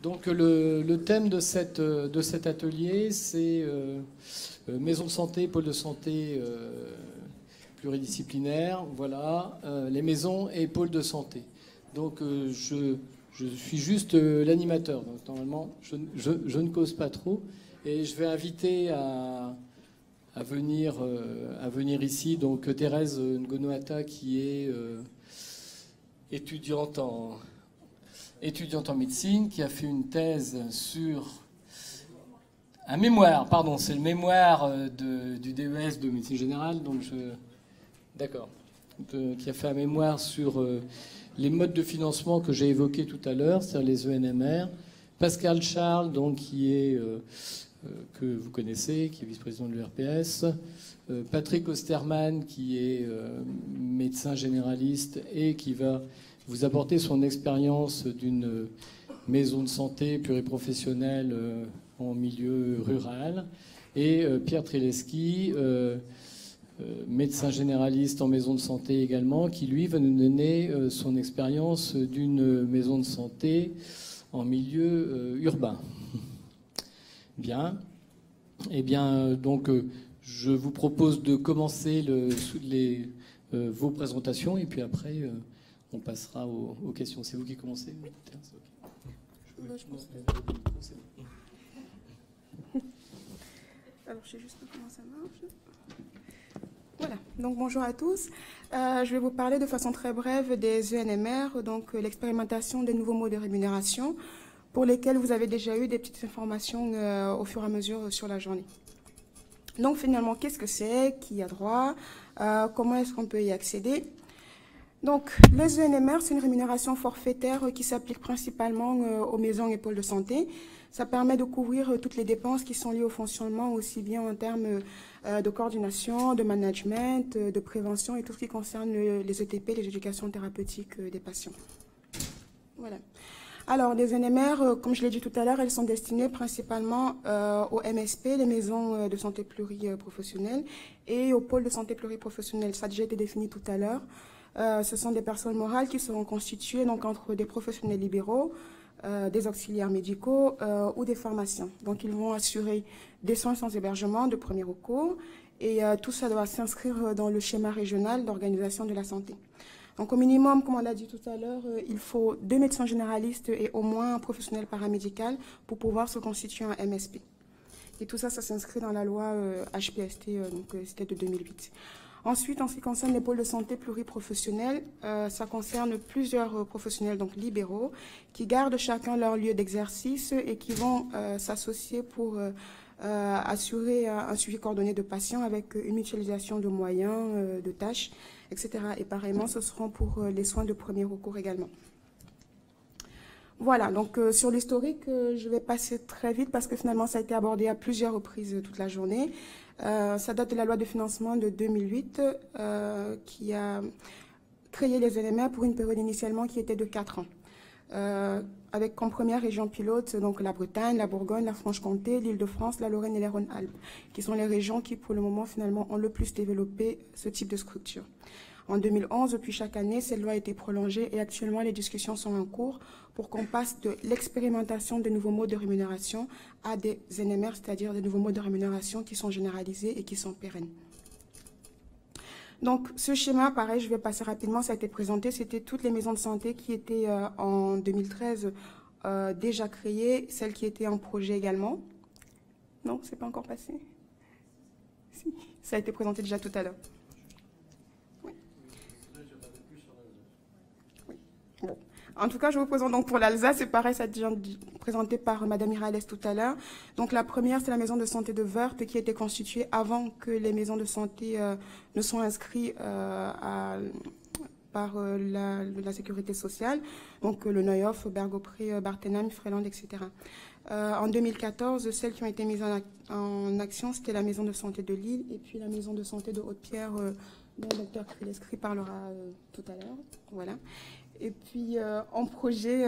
Donc le thème de cet atelier, c'est maison de santé, pôle de santé pluridisciplinaire, voilà, les maisons et pôles de santé. Donc je suis juste l'animateur, donc normalement je ne cause pas trop, et je vais inviter à venir ici donc Thérèse Ngonoata, qui est étudiante en médecine, qui a fait une thèse sur un mémoire, pardon, c'est le mémoire du DES de médecine générale, donc d'accord, qui a fait un mémoire sur les modes de financement que j'ai évoqués tout à l'heure, c'est-à-dire les ENMR. Pascal Charles, donc, qui est que vous connaissez, qui est vice-président de l'URPS. Patrick Osterman, qui est médecin généraliste et qui va vous apporter son expérience d'une maison de santé pluriprofessionnelle en milieu rural. Et Pierre Trileski, médecin généraliste en maison de santé également, qui lui va nous donner son expérience d'une maison de santé en milieu urbain. Bien. Eh bien, donc, je vous propose de commencer vos présentations et puis après, on passera aux questions. C'est vous qui commencez? Alors, je sais juste comment ça marche. Voilà, donc bonjour à tous. Je vais vous parler de façon très brève des ENMR, donc l'expérimentation des nouveaux modes de rémunération, pour lesquels vous avez déjà eu des petites informations au fur et à mesure sur la journée. Donc finalement, qu'est-ce que c'est? Qui y a droit? Comment est-ce qu'on peut y accéder? Donc les ENMR, c'est une rémunération forfaitaire qui s'applique principalement aux maisons et pôles de santé. Ça permet de couvrir toutes les dépenses qui sont liées au fonctionnement, aussi bien en termes de coordination, de management, de prévention et tout ce qui concerne les ETP, les éducations thérapeutiques des patients. Voilà. Alors, les NMR, comme je l'ai dit tout à l'heure, elles sont destinées principalement aux MSP, les maisons de santé pluriprofessionnelles, et aux pôles de santé pluriprofessionnels. Ça a déjà été défini tout à l'heure. Ce sont des personnes morales qui seront constituées donc, entre des professionnels libéraux, des auxiliaires médicaux ou des pharmaciens. Donc, ils vont assurer des soins sans hébergement de premier recours, et tout ça doit s'inscrire dans le schéma régional d'organisation de la santé. Donc au minimum, comme on l'a dit tout à l'heure, il faut 2 médecins généralistes et au moins un professionnel paramédical pour pouvoir se constituer un MSP. Et tout ça, ça s'inscrit dans la loi HPST, donc c'était de 2008. Ensuite, en ce qui concerne les pôles de santé pluriprofessionnels, ça concerne plusieurs professionnels donc libéraux qui gardent chacun leur lieu d'exercice et qui vont s'associer pour assurer un suivi coordonné de patients avec une mutualisation de moyens, de tâches, etc. Et pareillement, ce seront pour les soins de premier recours également. Voilà, donc sur l'historique, je vais passer très vite parce que finalement, ça a été abordé à plusieurs reprises toute la journée. Ça date de la loi de financement de 2008 qui a créé les NMR pour une période initialement qui était de 4 ans. Avec comme première région pilote donc la Bretagne, la Bourgogne, la Franche-Comté, l'Île-de-France, la Lorraine et les Rhône-Alpes, qui sont les régions qui pour le moment finalement ont le plus développé ce type de structure. En 2011, depuis chaque année, cette loi a été prolongée et actuellement les discussions sont en cours pour qu'on passe de l'expérimentation des nouveaux modes de rémunération à des NMR, c'est-à-dire des nouveaux modes de rémunération qui sont généralisés et qui sont pérennes. Donc, ce schéma, pareil, je vais passer rapidement, ça a été présenté, c'était toutes les maisons de santé qui étaient en 2013 déjà créées, celles qui étaient en projet également. Non, c'est pas encore passé. Si, ça a été présenté déjà tout à l'heure. Oui. Oui. Bon. En tout cas, je vous présente donc pour l'Alsace, c'est pareil, ça a déjà été présenté par Madame Miralles tout à l'heure. Donc la première, c'est la maison de santé de Wörth qui a été constituée avant que les maisons de santé ne soient inscrites par la sécurité sociale, donc le Neuhof, Bergopré, Barthenheim, Freeland, etc. En 2014, celles qui ont été mises en action, c'était la maison de santé de Lille et puis la maison de santé de Haute-Pierre, dont le docteur Trileski parlera tout à l'heure. Voilà. Et puis en projet,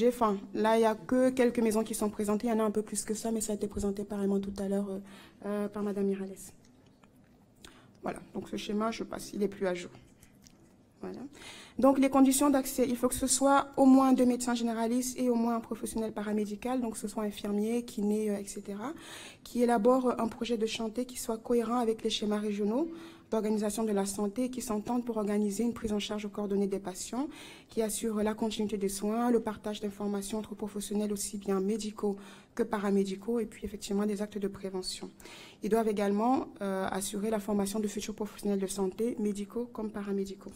enfin là il n'y a que quelques maisons qui sont présentées, il y en a un peu plus que ça, mais ça a été présenté pareillement tout à l'heure par Madame Miralles. Voilà, donc ce schéma, je passe, il est plus à jour. Voilà. Donc, les conditions d'accès, il faut que ce soit au moins 2 médecins généralistes et au moins un professionnel paramédical, donc que ce soit infirmier, kiné, etc., qui élabore un projet de santé qui soit cohérent avec les schémas régionaux d'organisation de la santé et qui s'entendent pour organiser une prise en charge coordonnée des patients, qui assure la continuité des soins, le partage d'informations entre professionnels aussi bien médicaux que paramédicaux et puis effectivement des actes de prévention. Ils doivent également assurer la formation de futurs professionnels de santé, médicaux comme paramédicaux.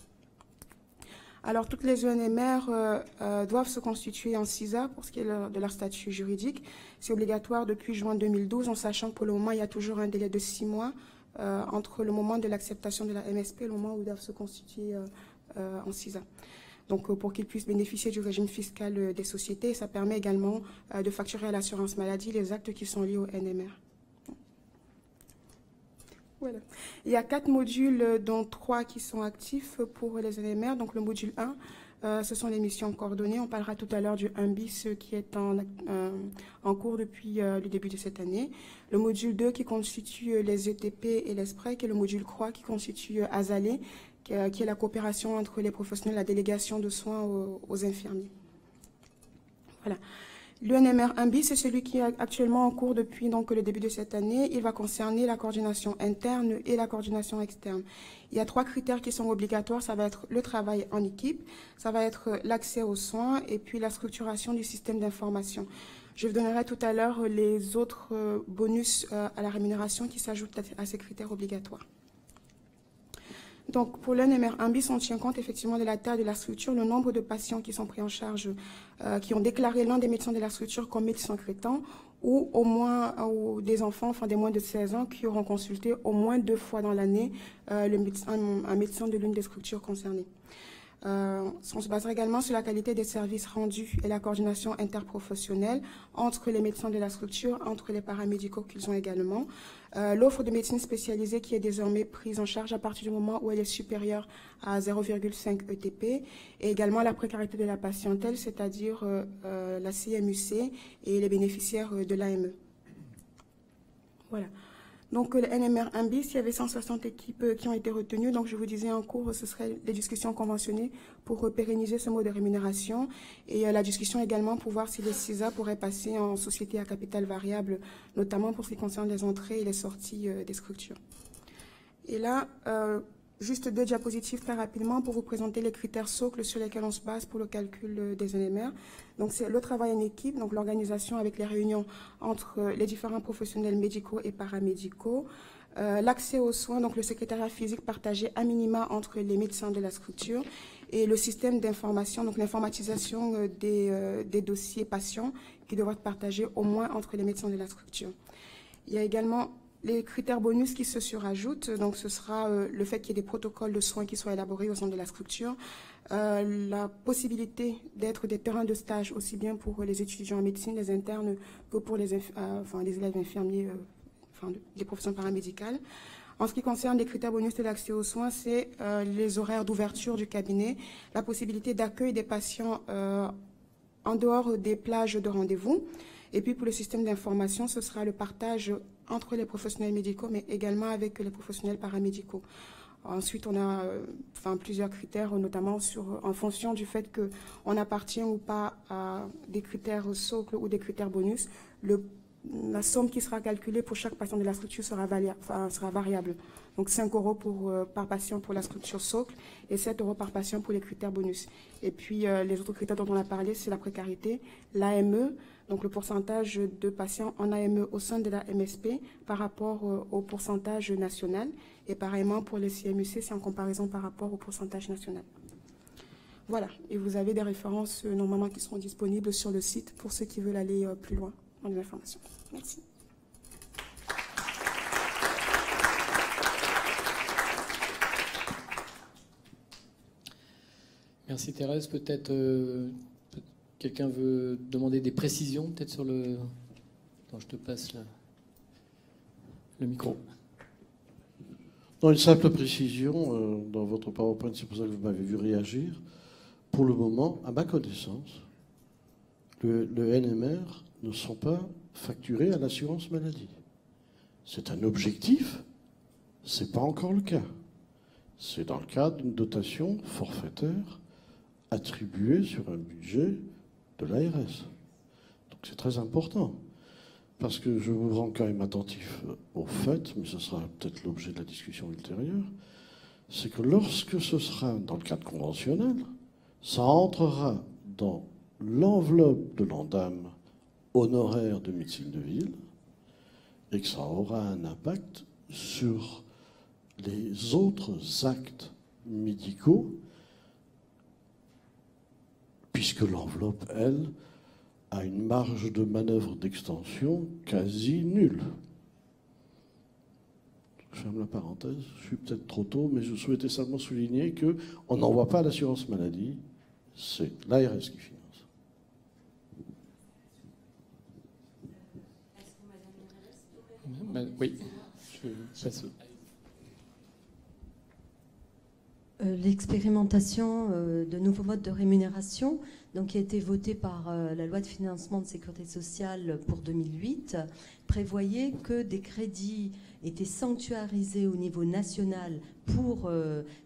Alors, toutes les ENMR doivent se constituer en CISA pour ce qui est de leur statut juridique. C'est obligatoire depuis juin 2012, en sachant que pour le moment, il y a toujours un délai de 6 mois entre le moment de l'acceptation de la MSP et le moment où ils doivent se constituer en CISA. Donc, pour qu'ils puissent bénéficier du régime fiscal des sociétés, ça permet également de facturer à l'assurance maladie les actes qui sont liés au NMR. Voilà. Il y a 4 modules, dont 3 qui sont actifs pour les NMR. Donc, le module 1, ce sont les missions coordonnées. On parlera tout à l'heure du 1 bis qui est en cours depuis le début de cette année. Le module 2 qui constitue les ETP et les SPREC et le module 3 qui constitue ASALE, qui est la coopération entre les professionnels, la délégation de soins aux infirmiers. Voilà. L'UNMR 1 bis, c'est celui qui est actuellement en cours depuis donc, le début de cette année. Il va concerner la coordination interne et la coordination externe. Il y a 3 critères qui sont obligatoires. Ça va être le travail en équipe, ça va être l'accès aux soins et puis la structuration du système d'information. Je vous donnerai tout à l'heure les autres bonus à la rémunération qui s'ajoutent à ces critères obligatoires. Donc, pour l'UNMR 1 bis, on tient compte effectivement de la taille de la structure, le nombre de patients qui sont pris en charge, qui ont déclaré l'un des médecins de la structure comme médecin traitant, ou au moins des enfants, enfin des moins de 16 ans, qui auront consulté au moins 2 fois dans l'année un médecin de l'une des structures concernées. On se basera également sur la qualité des services rendus et la coordination interprofessionnelle entre les médecins de la structure, entre les paramédicaux qu'ils ont également. L'offre de médecine spécialisée qui est désormais prise en charge à partir du moment où elle est supérieure à 0,5 ETP et également la précarité de la patientèle, c'est-à-dire la CMUC et les bénéficiaires de l'AME. Voilà. Donc, le NMR 1 bis, il y avait 160 équipes qui ont été retenues. Donc, je vous disais en cours, ce serait des discussions conventionnées pour pérenniser ce mode de rémunération et la discussion également pour voir si les CISA pourraient passer en société à capital variable, notamment pour ce qui concerne les entrées et les sorties des structures. Et là, juste 2 diapositives très rapidement pour vous présenter les critères socles sur lesquels on se base pour le calcul des NMR. Donc, c'est le travail en équipe, donc l'organisation avec les réunions entre les différents professionnels médicaux et paramédicaux. L'accès aux soins, donc le secrétariat physique partagé à minima entre les médecins de la structure et le système d'information, donc l'informatisation des dossiers patients qui doivent être partagés au moins entre les médecins de la structure. Il y a également les critères bonus qui se surajoutent, donc ce sera le fait qu'il y ait des protocoles de soins qui soient élaborés au sein de la structure, la possibilité d'être des terrains de stage aussi bien pour les étudiants en médecine, les internes, que pour les élèves infirmiers, les professions paramédicales. En ce qui concerne les critères bonus de l'accès aux soins, c'est les horaires d'ouverture du cabinet, la possibilité d'accueil des patients en dehors des plages de rendez-vous. Et puis pour le système d'information, ce sera le partage entre les professionnels médicaux, mais également avec les professionnels paramédicaux. Ensuite, on a plusieurs critères, notamment en fonction du fait qu'on appartient ou pas à des critères socles ou des critères bonus. La somme qui sera calculée pour chaque patient de la structure sera variable. Donc 5 € par patient pour la structure socle et 7 € par patient pour les critères bonus. Et puis les autres critères dont on a parlé, c'est la précarité, l'AME, donc le pourcentage de patients en AME au sein de la MSP par rapport au pourcentage national. Et pareillement pour les CMUC, c'est en comparaison par rapport au pourcentage national. Voilà, et vous avez des références normalement qui seront disponibles sur le site pour ceux qui veulent aller plus loin dans les informations. Merci. Merci Thérèse. Peut-être quelqu'un veut demander des précisions peut-être sur le... Attends, je te passe le micro. Dans une simple précision, dans votre PowerPoint, c'est pour ça que vous m'avez vu réagir. Pour le moment, à ma connaissance, le NMR ne sont pas facturés à l'assurance maladie. C'est un objectif, ce n'est pas encore le cas. C'est dans le cadre d'une dotation forfaitaire attribuée sur un budget de l'ARS. Donc c'est très important. Parce que je vous rends quand même attentif au fait, mais ce sera peut-être l'objet de la discussion ultérieure, c'est que lorsque ce sera dans le cadre conventionnel, ça entrera dans l'enveloppe de l'ONDAM honoraire de médecine de ville et que ça aura un impact sur les autres actes médicaux, puisque l'enveloppe, elle, a une marge de manœuvre d'extension quasi nulle. Je ferme la parenthèse, je suis peut-être trop tôt, mais je souhaitais simplement souligner qu'on n'envoie pas l'assurance maladie, c'est l'ARS qui finance. Oui, je passe. L'expérimentation de nouveaux modes de rémunération, donc, qui a été votée par la loi de financement de sécurité sociale pour 2008, prévoyait que des crédits étaient sanctuarisés au niveau national pour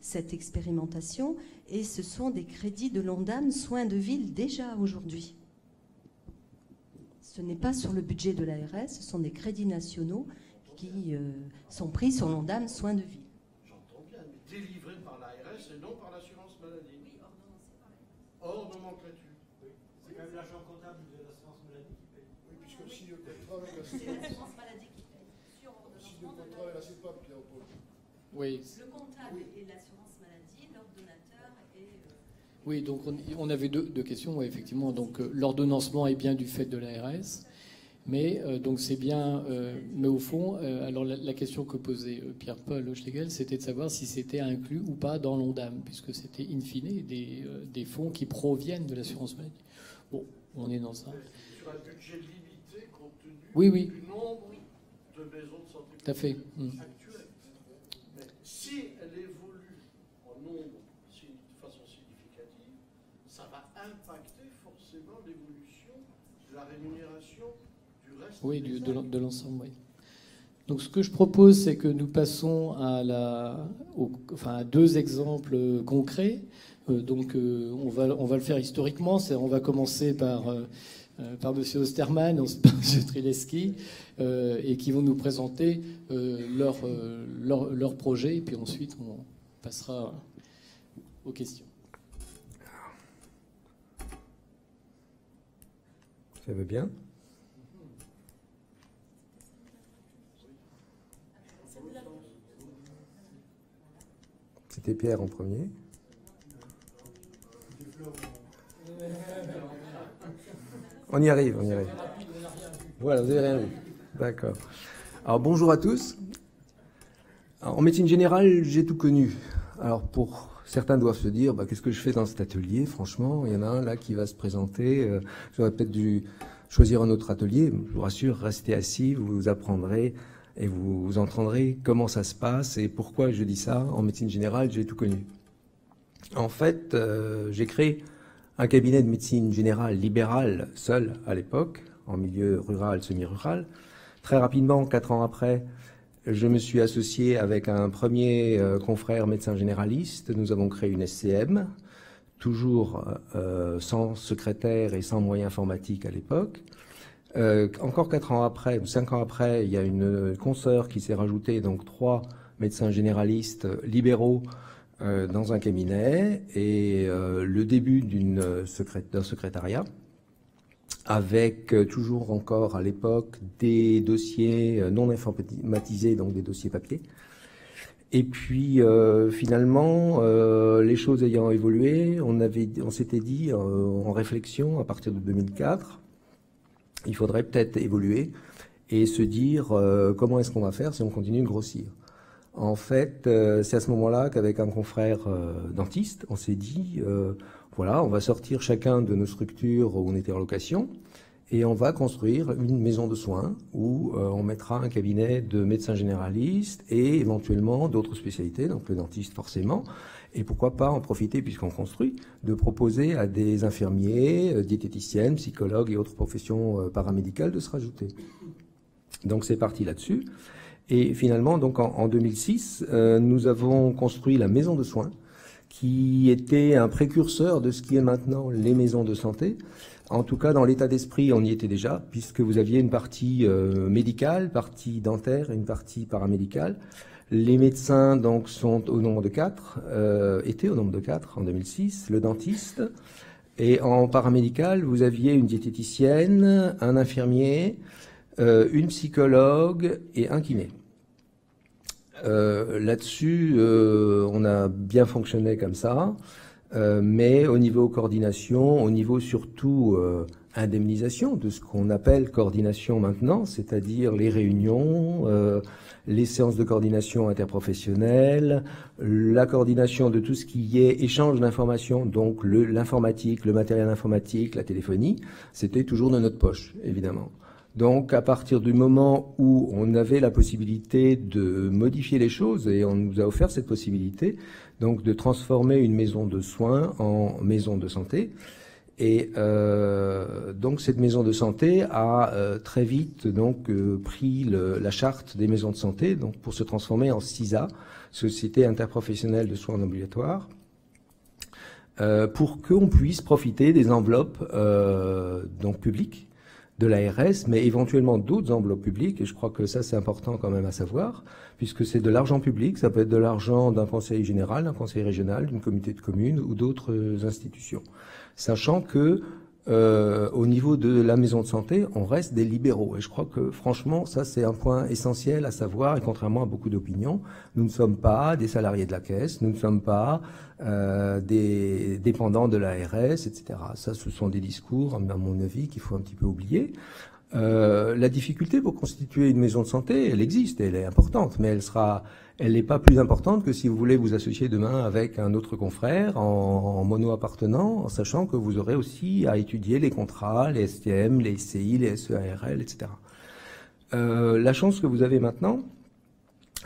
cette expérimentation, et ce sont des crédits de l'ONDAM soins de ville déjà aujourd'hui. Ce n'est pas sur le budget de l'ARS, ce sont des crédits nationaux qui sont pris sur l'ONDAM soins de ville. J'entends bien, mais délivrés par l'ARS et non par l'assurance maladie. Oui, ordonnancés par l'ARS. Hors nomenclature. Oui. C'est quand même l'agent comptable de l'assurance maladie qui paye. Oui, puisque si le contrat avec l'assurance maladie qui paye. Sur si le contrat avec la CEPAP, Pierre-Paul. Oui. Le comptable et l'assurance maladie, l'ordonnateur et... Oui, donc on avait deux questions, ouais, effectivement. Donc l'ordonnancement est bien du fait de l'ARS, mais donc c'est bien. Mais au fond, alors la question que posait Pierre-Paul Schlegel, c'était de savoir si c'était inclus ou pas dans l'ONDAM, puisque c'était in fine des fonds qui proviennent de l'assurance maladie. Bon, on est dans ça. Sur un budget limité compte tenu oui. du nombre de maisons de santé tout à fait. actuelles. Mais si elle évolue en nombre de façon significative, ça va impacter forcément l'évolution de la rémunération du reste. Oui, de l'ensemble, oui. Donc ce que je propose, c'est que nous passons à deux exemples concrets. Donc on va le faire historiquement. On va commencer par M. Osterman, par M. Trileski, et qui vont nous présenter leur projet. Et puis ensuite, on passera aux questions. Ça va bien ? C'était Pierre en premier. On y arrive. Voilà, vous n'avez rien vu. D'accord. Alors bonjour à tous. Alors, en médecine générale, j'ai tout connu. Alors certains doivent se dire, qu'est-ce que je fais dans cet atelier ? Franchement, il y en a un là qui va se présenter. J'aurais peut-être dû choisir un autre atelier. Je vous rassure, restez assis, vous apprendrez et vous entendrez comment ça se passe et pourquoi je dis ça. En médecine générale, j'ai tout connu. En fait, j'ai créé un cabinet de médecine générale libérale seul à l'époque, en milieu rural, semi-rural. Très rapidement, 4 ans après, je me suis associé avec un premier confrère médecin généraliste. Nous avons créé une SCM, toujours sans secrétaire et sans moyens informatiques à l'époque. Encore 4 ans après, ou 5 ans après, il y a une consoeur qui s'est rajoutée, donc 3 médecins généralistes libéraux dans un cabinet, et le début d'un secrétariat, avec toujours encore à l'époque des dossiers non informatisés, donc des dossiers papier. Et puis finalement, les choses ayant évolué, on s'était dit en réflexion à partir de 2004, il faudrait peut-être évoluer et se dire comment est-ce qu'on va faire si on continue de grossir. En fait, c'est à ce moment-là qu'avec un confrère dentiste, on s'est dit, voilà, on va sortir chacun de nos structures où on était en location et on va construire une maison de soins où on mettra un cabinet de médecins généralistes et éventuellement d'autres spécialités, donc le dentiste forcément. Et pourquoi pas en profiter, puisqu'on construit, de proposer à des infirmiers, diététiciennes, psychologues et autres professions paramédicales de se rajouter. Donc c'est parti là-dessus. Et finalement, donc en 2006, nous avons construit la maison de soins, qui était un précurseur de ce qui est maintenant les maisons de santé. En tout cas, dans l'état d'esprit, on y était déjà, puisque vous aviez une partie médicale, partie dentaire et une partie paramédicale. Les médecins donc sont au nombre de 4, étaient au nombre de 4 en 2006, le dentiste. Et en paramédical, vous aviez une diététicienne, un infirmier, une psychologue et un kiné. Là-dessus, on a bien fonctionné comme ça, mais au niveau coordination, au niveau surtout indemnisation de ce qu'on appelle coordination maintenant, c'est-à-dire les réunions, les séances de coordination interprofessionnelle, la coordination de tout ce qui est échange d'informations, donc l'informatique, le matériel informatique, la téléphonie, c'était toujours de notre poche, évidemment. Donc, à partir du moment où on avait la possibilité de modifier les choses, et on nous a offert cette possibilité, donc de transformer une maison de soins en maison de santé. Et donc cette maison de santé a très vite donc pris la charte des maisons de santé, donc pour se transformer en SISA, Société interprofessionnelle de soins ambulatoires, pour qu'on puisse profiter des enveloppes donc publiques de l'ARS, mais éventuellement d'autres enveloppes publiques, et je crois que ça c'est important quand même à savoir, puisque c'est de l'argent public, ça peut être de l'argent d'un conseil général, d'un conseil régional, d'une communauté de communes ou d'autres institutions. Sachant que au niveau de la maison de santé, on reste des libéraux. Et je crois que franchement, ça c'est un point essentiel à savoir, et contrairement à beaucoup d'opinions, nous ne sommes pas des salariés de la caisse, nous ne sommes pas des dépendants de l'ARS, etc. Ça, ce sont des discours, à mon avis, qu'il faut un petit peu oublier. La difficulté pour constituer une maison de santé, elle existe, elle est importante, mais elle n'est pas plus importante que si vous voulez vous associer demain avec un autre confrère en mono-appartenant, en sachant que vous aurez aussi à étudier les contrats, les STM, les SCI, les SEARL, etc. La chance que vous avez maintenant,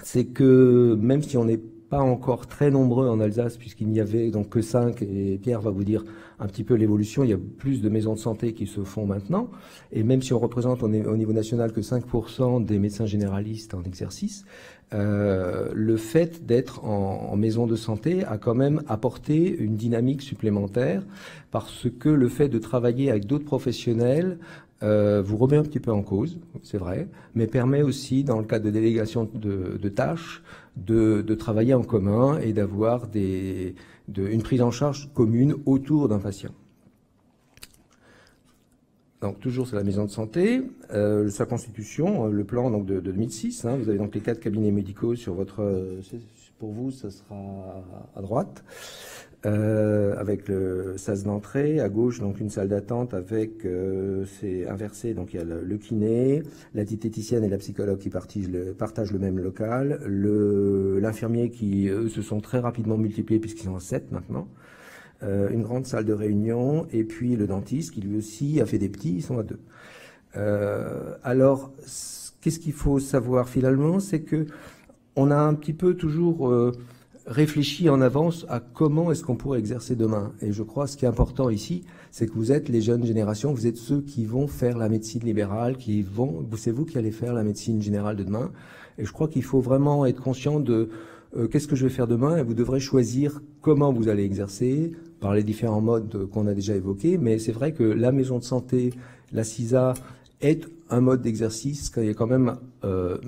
c'est que même si on n'est pas encore très nombreux en Alsace, puisqu'il n'y avait donc que 5, et Pierre va vous dire un petit peu l'évolution, il y a plus de maisons de santé qui se font maintenant, et même si on représente au niveau national que 5% des médecins généralistes en exercice, le fait d'être en maison de santé a quand même apporté une dynamique supplémentaire, parce que le fait de travailler avec d'autres professionnels vous remet un petit peu en cause, c'est vrai, mais permet aussi, dans le cadre de délégation de tâches, de travailler en commun et d'avoir une prise en charge commune autour d'un patient. Donc toujours c'est la maison de santé, sa constitution, le plan donc de 2006. Hein, vous avez donc les 4 cabinets médicaux sur pour vous, ça sera à droite. Avec le sas d'entrée, à gauche donc une salle d'attente avec c'est inversé, donc il y a le kiné, la diététicienne et la psychologue qui partagent le même local, l'infirmier qui eux se sont très rapidement multipliés puisqu'ils sont à 7 maintenant, une grande salle de réunion, et puis le dentiste qui lui aussi a fait des petits, ils sont à 2. Alors qu'est-ce qu'il faut savoir finalement, c'est que on a un petit peu toujours réfléchi en avance à comment est-ce qu'on pourrait exercer demain. Et je crois que ce qui est important ici, c'est que vous êtes les jeunes générations, vous êtes ceux qui vont faire la médecine libérale, c'est vous qui allez faire la médecine générale de demain. Et je crois qu'il faut vraiment être conscient de qu'est-ce que je vais faire demain, et vous devrez choisir comment vous allez exercer par les différents modes qu'on a déjà évoqués. Mais c'est vrai que la maison de santé, la CISA, est un mode d'exercice qui est quand même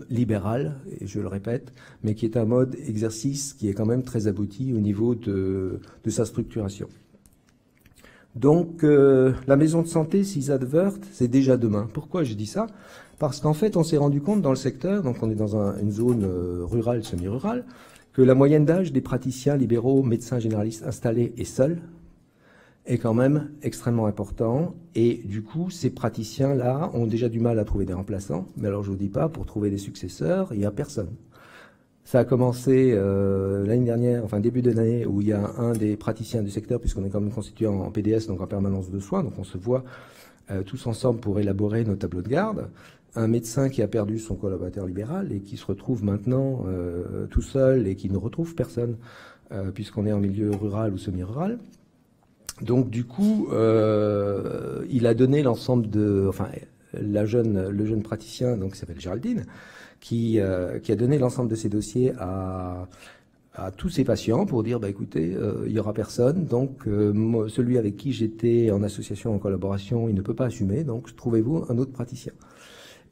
libéral, et je le répète, mais qui est un mode exercice qui est quand même très abouti au niveau de sa structuration. Donc la maison de santé CISA de Wörth, c'est déjà demain. Pourquoi je dis ça? Parce qu'en fait, on s'est rendu compte dans le secteur, donc on est dans une zone rurale, semi-rurale, que la moyenne d'âge des praticiens libéraux, médecins généralistes installés et seuls, est quand même extrêmement important, et du coup ces praticiens-là ont déjà du mal à trouver des remplaçants, mais alors je vous dis pas, pour trouver des successeurs, il n'y a personne. Ça a commencé l'année dernière, enfin début de l'année, où il y a un des praticiens du secteur, puisqu'on est quand même constitué en PDS, donc en permanence de soins, donc on se voit tous ensemble pour élaborer nos tableaux de garde, un médecin qui a perdu son collaborateur libéral et qui se retrouve maintenant tout seul et qui ne retrouve personne, puisqu'on est en milieu rural ou semi-rural. Donc du coup, il a donné l'ensemble le jeune praticien, donc qui s'appelle Géraldine, qui a donné l'ensemble de ses dossiers à tous ses patients pour dire, bah écoutez, il y aura personne, donc celui avec qui j'étais en association, en collaboration, il ne peut pas assumer, donc trouvez-vous un autre praticien.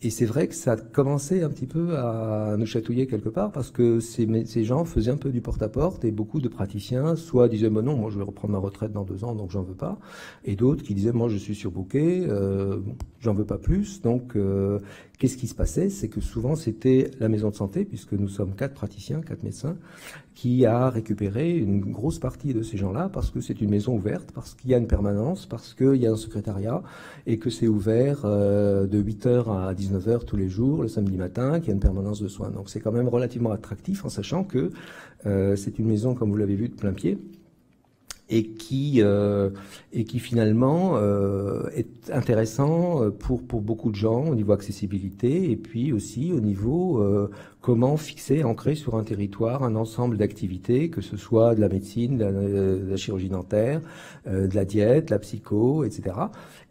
Et c'est vrai que ça commençait un petit peu à nous chatouiller quelque part parce que ces gens faisaient un peu du porte-à-porte et beaucoup de praticiens soit disaient non, moi je vais reprendre ma retraite dans 2 ans donc j'en veux pas, et d'autres qui disaient moi je suis surbooké, j'en veux pas plus. Donc qu'est-ce qui se passait? C'est que souvent c'était la maison de santé, puisque nous sommes 4 praticiens, 4 médecins, qui a récupéré une grosse partie de ces gens-là parce que c'est une maison ouverte, parce qu'il y a une permanence, parce qu'il y a un secrétariat et que c'est ouvert de 8h à 19h tous les jours, le samedi matin, qu'il y a une permanence de soins. Donc c'est quand même relativement attractif en sachant que c'est une maison, comme vous l'avez vu, de plein pied. Et qui finalement est intéressant pour beaucoup de gens au niveau accessibilité et puis aussi au niveau comment fixer, ancrer sur un territoire un ensemble d'activités, que ce soit de la médecine, de la chirurgie dentaire, de la diète, de la psycho, etc.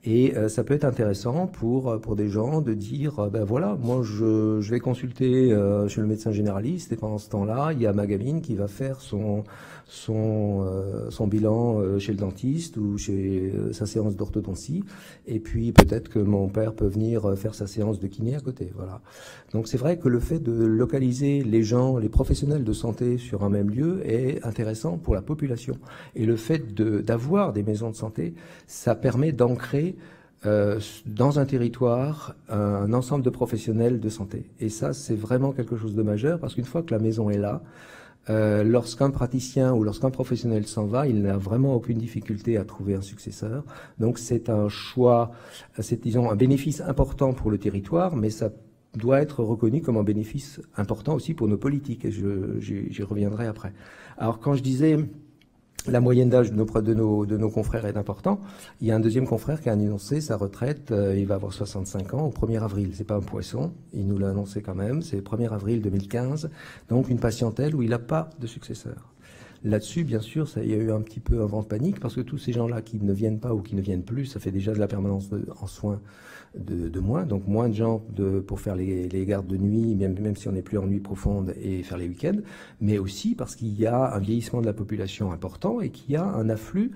Et ça peut être intéressant pour des gens de dire ben voilà, moi je vais consulter chez le médecin généraliste et pendant ce temps-là, il y a ma gamine qui va faire son bilan chez le dentiste ou chez sa séance d'orthodontie, et puis peut-être que mon père peut venir faire sa séance de kiné à côté. Voilà. Donc c'est vrai que le fait de localiser les gens, les professionnels de santé sur un même lieu est intéressant pour la population. Et le fait d'avoir des maisons de santé, ça permet d'ancrer dans un territoire un ensemble de professionnels de santé. Et ça, c'est vraiment quelque chose de majeur, parce qu'une fois que la maison est là, lorsqu'un praticien ou lorsqu'un professionnel s'en va, il n'a vraiment aucune difficulté à trouver un successeur. Donc c'est un choix, c'est disons un bénéfice important pour le territoire, mais ça doit être reconnu comme un bénéfice important aussi pour nos politiques, et j'y reviendrai après. Alors quand je disais la moyenne d'âge de nos confrères est important, il y a un deuxième confrère qui a annoncé sa retraite, il va avoir 65 ans au 1er avril. C'est pas un poisson, il nous l'a annoncé quand même, c'est le 1er avril 2015, donc une patientèle où il n'a pas de successeur. Là-dessus, bien sûr, il y a eu un petit peu un vent de panique, parce que tous ces gens-là qui ne viennent pas ou qui ne viennent plus, ça fait déjà de la permanence en soins de moins, donc moins de gens pour faire les gardes de nuit, même si on n'est plus en nuit profonde, et faire les week-ends, mais aussi parce qu'il y a un vieillissement de la population important et qu'il y a un afflux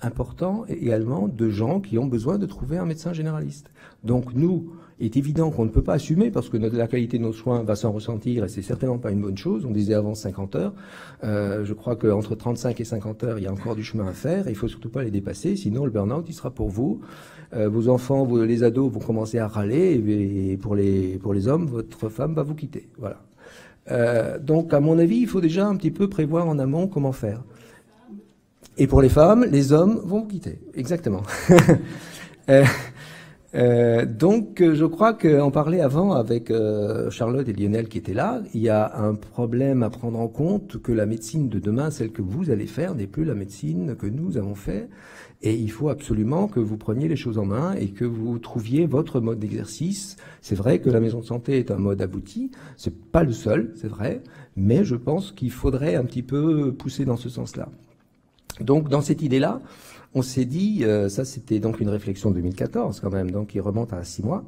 important également de gens qui ont besoin de trouver un médecin généraliste. Donc nous, il est évident qu'on ne peut pas assumer, parce que la qualité de nos soins va s'en ressentir, et c'est certainement pas une bonne chose. On disait avant 50 heures. Je crois qu'entre 35 et 50 heures, il y a encore du chemin à faire, et il faut surtout pas les dépasser, sinon le burn-out, il sera pour vous. Vos enfants, les ados vont commencer à râler, et pour les hommes, votre femme va vous quitter. Voilà. Donc, à mon avis, il faut déjà un petit peu prévoir en amont comment faire. Et pour les femmes, les hommes vont vous quitter. Exactement. Donc, je crois qu'on parlait avant avec Charlotte et Lionel qui étaient là. Il y a un problème à prendre en compte, que la médecine de demain, celle que vous allez faire, n'est plus la médecine que nous avons fait. Et il faut absolument que vous preniez les choses en main et que vous trouviez votre mode d'exercice. C'est vrai que la maison de santé est un mode abouti. C'est pas le seul, c'est vrai. Mais je pense qu'il faudrait un petit peu pousser dans ce sens-là. Donc, dans cette idée-là, on s'est dit, ça c'était donc une réflexion de 2014 quand même, donc qui remonte à 6 mois,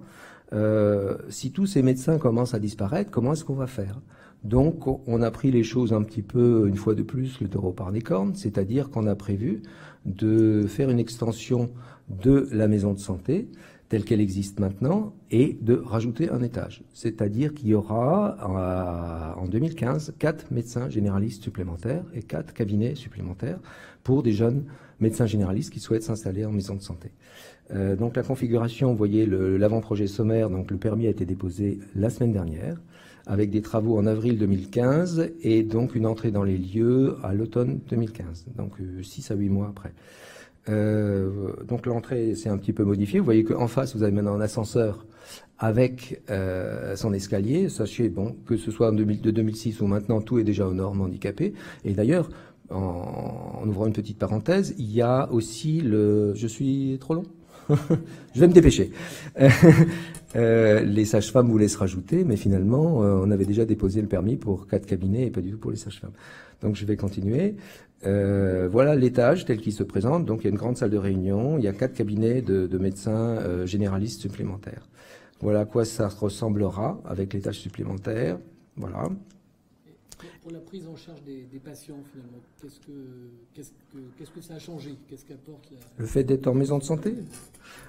si tous ces médecins commencent à disparaître, comment est-ce qu'on va faire? Donc on a pris les choses un petit peu, une fois de plus, le taureau par les cornes, c'est-à-dire qu'on a prévu de faire une extension de la maison de santé telle qu'elle existe maintenant et de rajouter un étage. C'est-à-dire qu'il y aura en 2015 4 médecins généralistes supplémentaires et 4 cabinets supplémentaires pour des jeunes médecins généralistes qui souhaitent s'installer en maison de santé. Donc la configuration, vous voyez l'avant-projet sommaire, donc le permis a été déposé la semaine dernière, avec des travaux en avril 2015 et donc une entrée dans les lieux à l'automne 2015, donc 6 à 8 mois après. Donc l'entrée s'est un petit peu modifiée. Vous voyez qu'en face, vous avez maintenant un ascenseur avec son escalier. Sachez bon, que ce soit de 2006 ou maintenant, tout est déjà aux normes handicapées. Et d'ailleurs, en ouvrant une petite parenthèse, il y a aussi Je suis trop long ? Je vais me dépêcher. Les sages-femmes voulaient se rajouter, mais finalement, on avait déjà déposé le permis pour 4 cabinets et pas du tout pour les sages-femmes. Donc je vais continuer. Voilà l'étage tel qu'il se présente. Donc il y a une grande salle de réunion, il y a 4 cabinets de médecins généralistes supplémentaires. Voilà à quoi ça ressemblera avec l'étage supplémentaire. Voilà. Pour la prise en charge des patients, finalement, qu'est-ce que ça a changé? Qu'est-ce qu'apporte le fait d'être en maison de santé?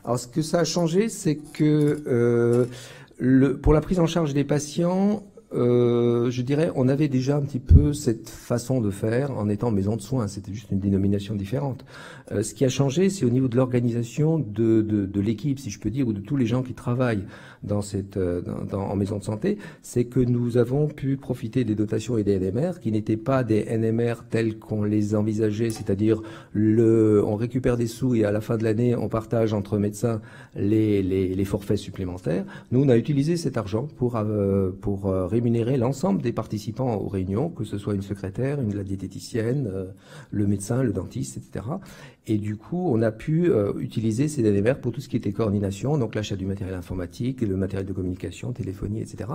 Alors, ce que ça a changé, c'est que pour la prise en charge des patients, je dirais, on avait déjà un petit peu cette façon de faire en étant en maison de soins. C'était juste une dénomination différente. Ce qui a changé, c'est au niveau de l'organisation de l'équipe, si je peux dire, ou de tous les gens qui travaillent en maison de santé. C'est que nous avons pu profiter des dotations et des NMR qui n'étaient pas des NMR tels qu'on les envisageait, c'est-à-dire on récupère des sous et à la fin de l'année, on partage entre médecins les forfaits supplémentaires. Nous, on a utilisé cet argent pour rémunérer l'ensemble des participants aux réunions, que ce soit une secrétaire, la diététicienne, le médecin, le dentiste, etc. Et du coup, on a pu utiliser ces NMR pour tout ce qui était coordination, donc l'achat du matériel informatique, le matériel de communication, téléphonie, etc.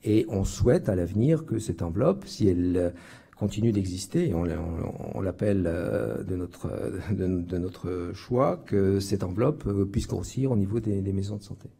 Et on souhaite à l'avenir que cette enveloppe, si elle continue d'exister, et on l'appelle de notre choix, que cette enveloppe puisse grossir au niveau des maisons de santé.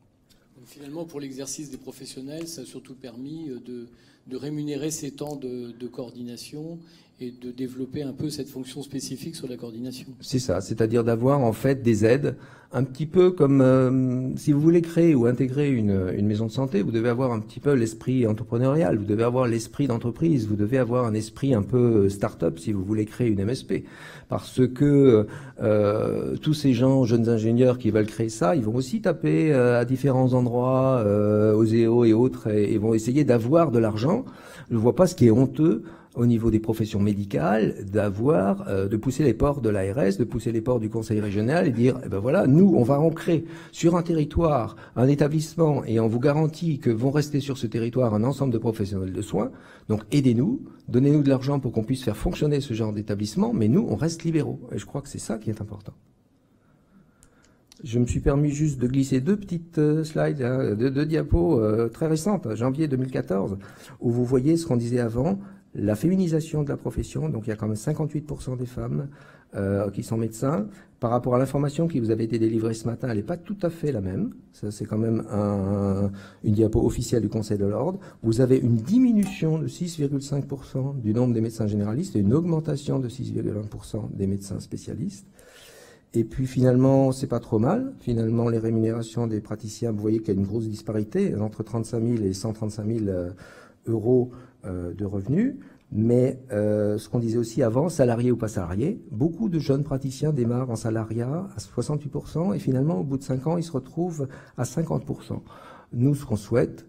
Finalement, pour l'exercice des professionnels, ça a surtout permis de rémunérer ces temps de coordination et de développer un peu cette fonction spécifique sur la coordination. C'est ça, c'est-à-dire d'avoir en fait des aides, un petit peu comme si vous voulez créer ou intégrer une maison de santé, vous devez avoir un petit peu l'esprit entrepreneurial, vous devez avoir l'esprit d'entreprise, vous devez avoir un esprit un peu start-up si vous voulez créer une MSP. Parce que tous ces gens, jeunes ingénieurs qui veulent créer ça, ils vont aussi taper à différents endroits, aux EO et autres, et vont essayer d'avoir de l'argent. Je ne vois pas ce qui est honteux au niveau des professions médicales, de pousser les portes de l'ARS, de pousser les portes du conseil régional et dire, eh ben voilà, nous, on va ancrer sur un territoire un établissement et on vous garantit que vont rester sur ce territoire un ensemble de professionnels de soins. Donc, aidez-nous, donnez-nous de l'argent pour qu'on puisse faire fonctionner ce genre d'établissement, mais nous, on reste libéraux. Et je crois que c'est ça qui est important. Je me suis permis juste de glisser 2 petites slides, deux diapos très récentes, janvier 2014, où vous voyez ce qu'on disait avant, la féminisation de la profession. Donc il y a quand même 58% des femmes qui sont médecins. Par rapport à l'information qui vous avait été délivrée ce matin, elle n'est pas tout à fait la même. Ça, c'est quand même une diapo officielle du Conseil de l'Ordre. Vous avez une diminution de 6,5% du nombre des médecins généralistes et une augmentation de 6,1% des médecins spécialistes. Et puis finalement, c'est pas trop mal. Finalement, les rémunérations des praticiens, vous voyez qu'il y a une grosse disparité entre 35 000 et 135 000 euros de revenus. Mais ce qu'on disait aussi avant, salarié ou pas salarié, beaucoup de jeunes praticiens démarrent en salariat à 68% et finalement, au bout de 5 ans, ils se retrouvent à 50%. Nous, ce qu'on souhaite,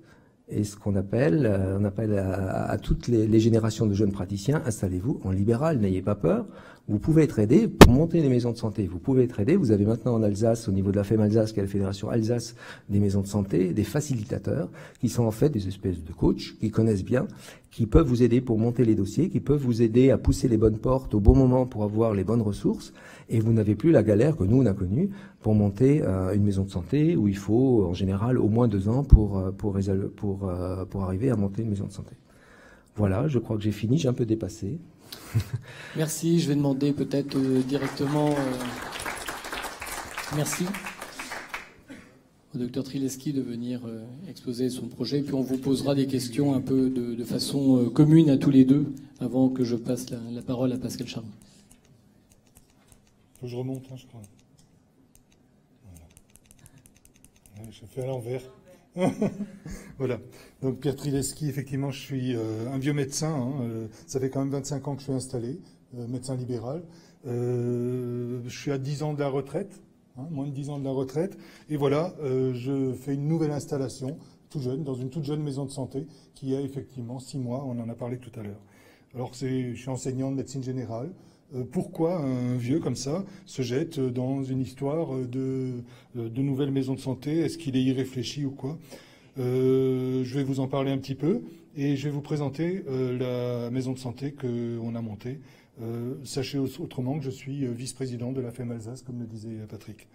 et ce qu'on appelle, on appelle à toutes les générations de jeunes praticiens, installez-vous en libéral, n'ayez pas peur. Vous pouvez être aidé pour monter les maisons de santé. Vous pouvez être aidé. Vous avez maintenant en Alsace, au niveau de la FEM Alsace, qui est la Fédération Alsace des maisons de santé, des facilitateurs, qui sont en fait des espèces de coachs, qui connaissent bien, qui peuvent vous aider pour monter les dossiers, qui peuvent vous aider à pousser les bonnes portes au bon moment pour avoir les bonnes ressources. Et vous n'avez plus la galère que nous, on a connue pour monter une maison de santé où il faut, en général, au moins 2 ans pour arriver à monter une maison de santé. Voilà, je crois que j'ai fini, j'ai un peu dépassé. Merci, je vais demander peut-être directement merci au docteur Trileski de venir exposer son projet, puis on vous posera des questions un peu de façon commune à tous les deux avant que je passe la parole à Pascal Charron. Faut que je remonte, hein, je crois. Voilà. Ouais, je fais à l'envers. Voilà. Donc Pierre Trileski, effectivement, je suis un vieux médecin. Hein, ça fait quand même 25 ans que je suis installé, médecin libéral. Je suis à 10 ans de la retraite, hein, moins de 10 ans de la retraite. Et voilà, je fais une nouvelle installation, tout jeune, dans une toute jeune maison de santé, qui a effectivement 6 mois, on en a parlé tout à l'heure. Alors je suis enseignant de médecine générale. Pourquoi un vieux comme ça se jette dans une histoire de nouvelles maisons de santé? Est-ce qu'il est irréfléchi ou quoi? Je vais vous en parler un petit peu et je vais vous présenter la maison de santé qu'on a montée. Sachez autrement que je suis vice-président de la FEM Alsace, comme le disait Patrick.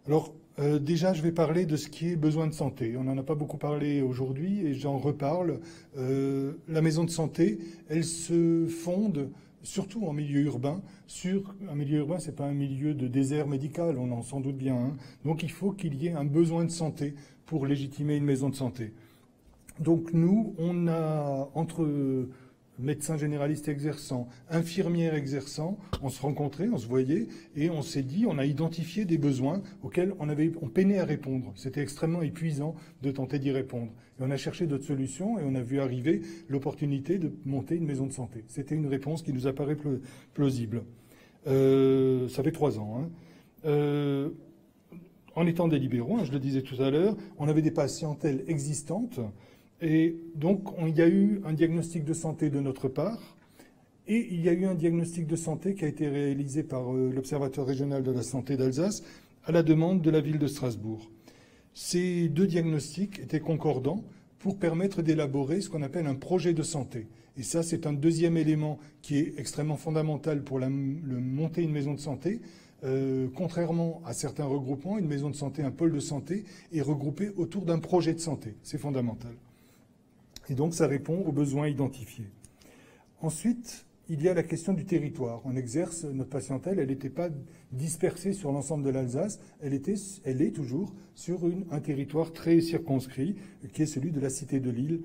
Alors, déjà, je vais parler de ce qui est besoin de santé. On n'en a pas beaucoup parlé aujourd'hui et j'en reparle. La maison de santé, elle se fonde surtout en milieu urbain. Un milieu urbain, c'est pas un milieu de désert médical, on en s'en doute bien. Hein. Donc il faut qu'il y ait un besoin de santé pour légitimer une maison de santé. Donc nous, on a, entre médecins généralistes exerçants, infirmières exerçants, on se rencontrait, on se voyait, et on s'est dit, on a identifié des besoins auxquels on peinait à répondre. C'était extrêmement épuisant de tenter d'y répondre. Et on a cherché d'autres solutions, et on a vu arriver l'opportunité de monter une maison de santé. C'était une réponse qui nous apparaît plausible. Ça fait 3 ans. Hein. En étant des libéraux, hein, je le disais tout à l'heure, on avait des patientèles existantes, et donc il y a eu un diagnostic de santé de notre part, et il y a eu un diagnostic de santé qui a été réalisé par l'Observatoire régional de la santé d'Alsace à la demande de la ville de Strasbourg. Ces 2 diagnostics étaient concordants pour permettre d'élaborer ce qu'on appelle un projet de santé. Et ça, c'est un deuxième élément qui est extrêmement fondamental pour monter une maison de santé. Contrairement à certains regroupements, une maison de santé, un pôle de santé, est regroupé autour d'un projet de santé. C'est fondamental. Et donc, ça répond aux besoins identifiés. Ensuite, il y a la question du territoire. On exerce, notre patientèle, elle n'était pas dispersée sur l'ensemble de l'Alsace, elle est toujours sur un territoire très circonscrit, qui est celui de la cité de Lille,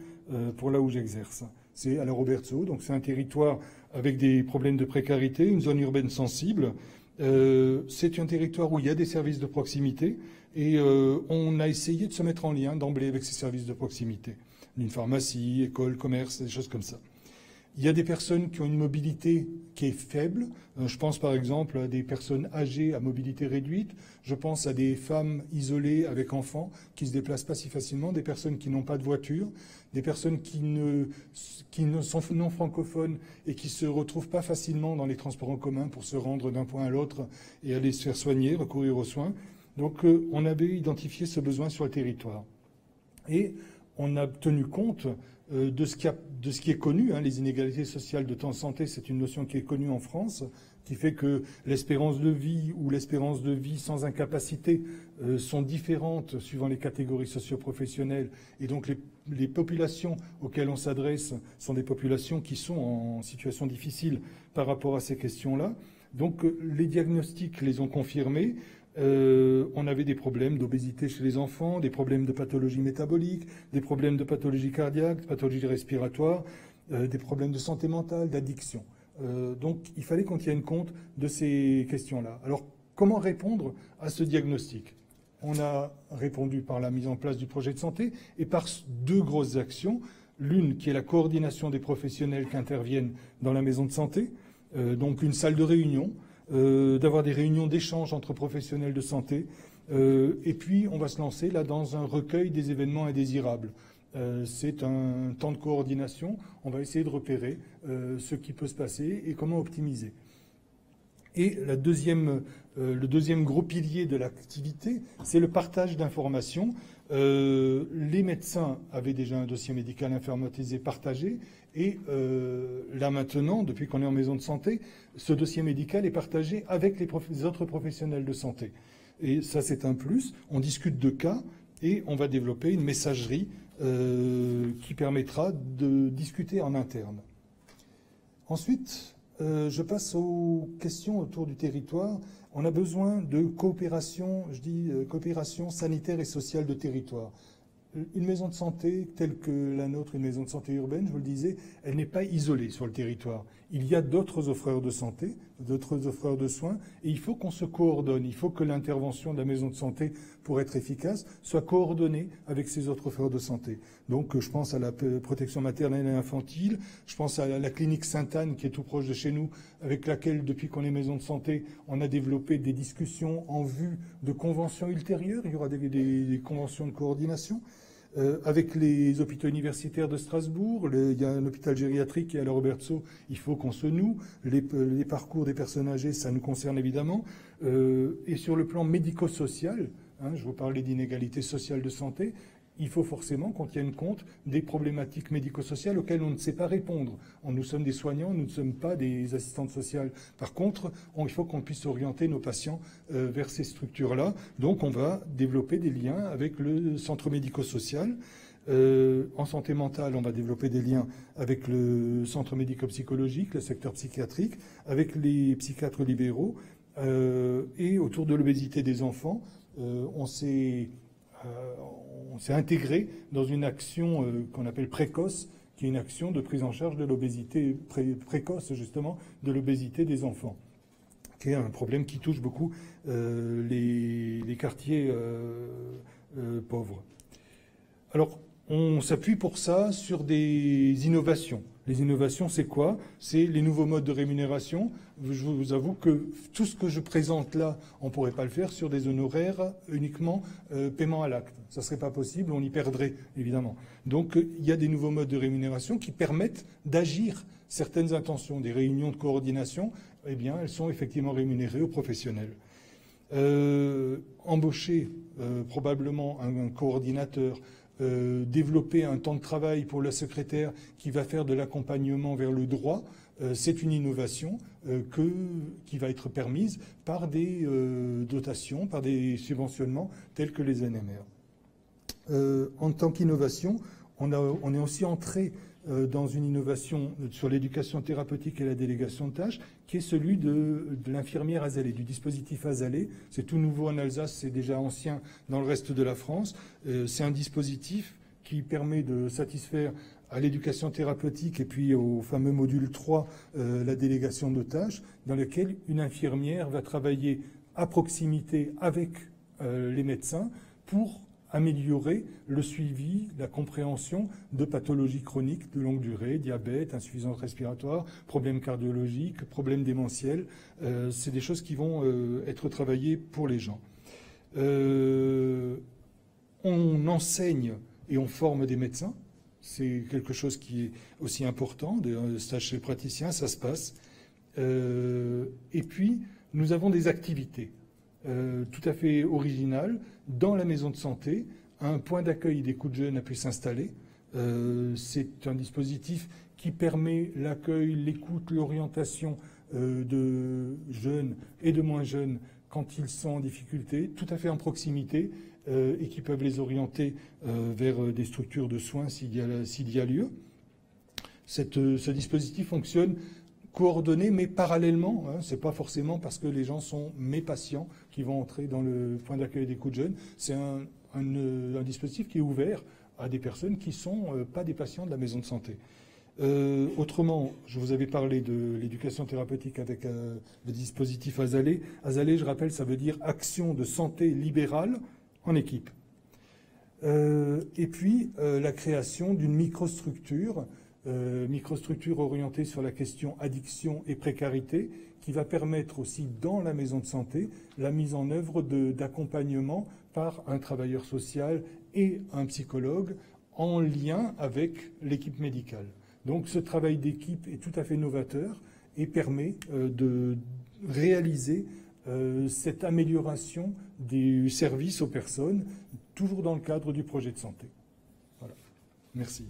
pour là où j'exerce. C'est à la Robertsau, donc c'est un territoire avec des problèmes de précarité, une zone urbaine sensible. C'est un territoire où il y a des services de proximité, et on a essayé de se mettre en lien d'emblée avec ces services de proximité. Une pharmacie, école, commerce, des choses comme ça. Il y a des personnes qui ont une mobilité qui est faible. Je pense par exemple à des personnes âgées à mobilité réduite. Je pense à des femmes isolées avec enfants qui ne se déplacent pas si facilement, des personnes qui n'ont pas de voiture, des personnes qui ne sont non francophones et qui ne se retrouvent pas facilement dans les transports en commun pour se rendre d'un point à l'autre et aller se faire soigner, recourir aux soins. Donc on avait identifié ce besoin sur le territoire. Et on a tenu compte de ce qui est connu. Hein, les inégalités sociales de temps de santé, c'est une notion qui est connue en France, qui fait que l'espérance de vie ou l'espérance de vie sans incapacité sont différentes suivant les catégories socio-professionnelles. Et donc les populations auxquelles on s'adresse sont des populations qui sont en situation difficile par rapport à ces questions-là. Donc les diagnostics les ont confirmés. On avait des problèmes d'obésité chez les enfants, des problèmes de pathologie métabolique, des problèmes de pathologie cardiaque, de pathologie respiratoire, des problèmes de santé mentale, d'addiction. Donc il fallait qu'on tienne compte de ces questions-là. Alors comment répondre à ce diagnostic? On a répondu par la mise en place du projet de santé et par 2 grosses actions. L'une qui est la coordination des professionnels qui interviennent dans la maison de santé, donc une salle de réunion, d'avoir des réunions d'échange entre professionnels de santé. Et puis, on va se lancer là dans un recueil des événements indésirables. C'est un temps de coordination. On va essayer de repérer ce qui peut se passer et comment optimiser. Et le deuxième gros pilier de l'activité, c'est le partage d'informations. Les médecins avaient déjà un dossier médical informatisé partagé. Et là maintenant, depuis qu'on est en maison de santé, ce dossier médical est partagé avec les autres professionnels de santé. Et ça, c'est un plus. On discute de cas et on va développer une messagerie qui permettra de discuter en interne. Ensuite, je passe aux questions autour du territoire. On a besoin de coopération, coopération sanitaire et sociale de territoire. Une maison de santé telle que la nôtre, une maison de santé urbaine, je vous le disais, elle n'est pas isolée sur le territoire. Il y a d'autres offreurs de santé, d'autres offreurs de soins, et il faut qu'on se coordonne. Il faut que l'intervention de la maison de santé, pour être efficace, soit coordonnée avec ces autres offreurs de santé. Donc, je pense à la protection maternelle et infantile, je pense à la clinique Sainte-Anne, qui est tout proche de chez nous, avec laquelle, depuis qu'on est maison de santé, on a développé des discussions en vue de conventions ultérieures. Il y aura des conventions de coordination. Avec les hôpitaux universitaires de Strasbourg, il y a un hôpital gériatrique qui est à la Robertsau, il faut qu'on se noue. Les parcours des personnes âgées, ça nous concerne évidemment. Et sur le plan médico-social, je vous parlais d'inégalités sociales de santé, il faut forcément qu'on tienne compte des problématiques médico-sociales auxquelles on ne sait pas répondre. Nous sommes des soignants, nous ne sommes pas des assistantes sociales. Par contre, il faut qu'on puisse orienter nos patients vers ces structures-là. Donc on va développer des liens avec le centre médico-social. En santé mentale, on va développer des liens avec le centre médico-psychologique, le secteur psychiatrique, avec les psychiatres libéraux. Et autour de l'obésité des enfants, on s'est intégré dans une action qu'on appelle précoce, qui est une action de prise en charge de l'obésité précoce, justement, de l'obésité des enfants, qui est un problème qui touche beaucoup les quartiers pauvres. Alors, on s'appuie pour ça sur des innovations. Les innovations, c'est quoi? C'est les nouveaux modes de rémunération. Je vous avoue que tout ce que je présente là, on ne pourrait pas le faire sur des honoraires uniquement paiement à l'acte. Ça ne serait pas possible, on y perdrait, évidemment. Donc, il y a des nouveaux modes de rémunération qui permettent d'agir certaines intentions. Des réunions de coordination, eh bien, elles sont effectivement rémunérées aux professionnels. Embaucher probablement un coordinateur, développer un temps de travail pour la secrétaire qui va faire de l'accompagnement vers le droit, c'est une innovation qui va être permise par des dotations, par des subventionnements tels que les NMR. En tant qu'innovation, on est aussi entré dans une innovation sur l'éducation thérapeutique et la délégation de tâches, qui est celui de l'infirmière Asalée, du dispositif Asalée. C'est tout nouveau en Alsace, c'est déjà ancien dans le reste de la France. C'est un dispositif qui permet de satisfaire à l'éducation thérapeutique et puis au fameux module 3, la délégation de tâches, dans lequel une infirmière va travailler à proximité avec les médecins pour améliorer le suivi, la compréhension de pathologies chroniques de longue durée, diabète, insuffisance respiratoire, problèmes cardiologiques, problèmes démentiels. C'est des choses qui vont être travaillées pour les gens. On enseigne et on forme des médecins. C'est quelque chose qui est aussi important. Des stages chez le praticien, ça se passe. Et puis, nous avons des activités tout à fait originales. Dans la maison de santé, un point d'accueil des coups de jeunes a pu s'installer. C'est un dispositif qui permet l'accueil, l'écoute, l'orientation de jeunes et de moins jeunes quand ils sont en difficulté, tout à fait en proximité, et qui peuvent les orienter vers des structures de soins s'il y a lieu. Ce dispositif fonctionne coordonné, mais parallèlement. Ce n'est pas forcément parce que les gens sont mes patients qui vont entrer dans le point d'accueil des coups de jeunes. C'est un dispositif qui est ouvert à des personnes qui ne sont pas des patients de la maison de santé. Autrement, je vous avais parlé de l'éducation thérapeutique avec le dispositif Asalée. Asalée, je rappelle, ça veut dire action de santé libérale en équipe. Et puis, la création d'une microstructure orientée sur la question addiction et précarité, qui va permettre aussi dans la maison de santé la mise en œuvre d'accompagnement par un travailleur social et un psychologue en lien avec l'équipe médicale. Donc ce travail d'équipe est tout à fait novateur et permet de réaliser cette amélioration des services aux personnes, toujours dans le cadre du projet de santé. Voilà. Merci.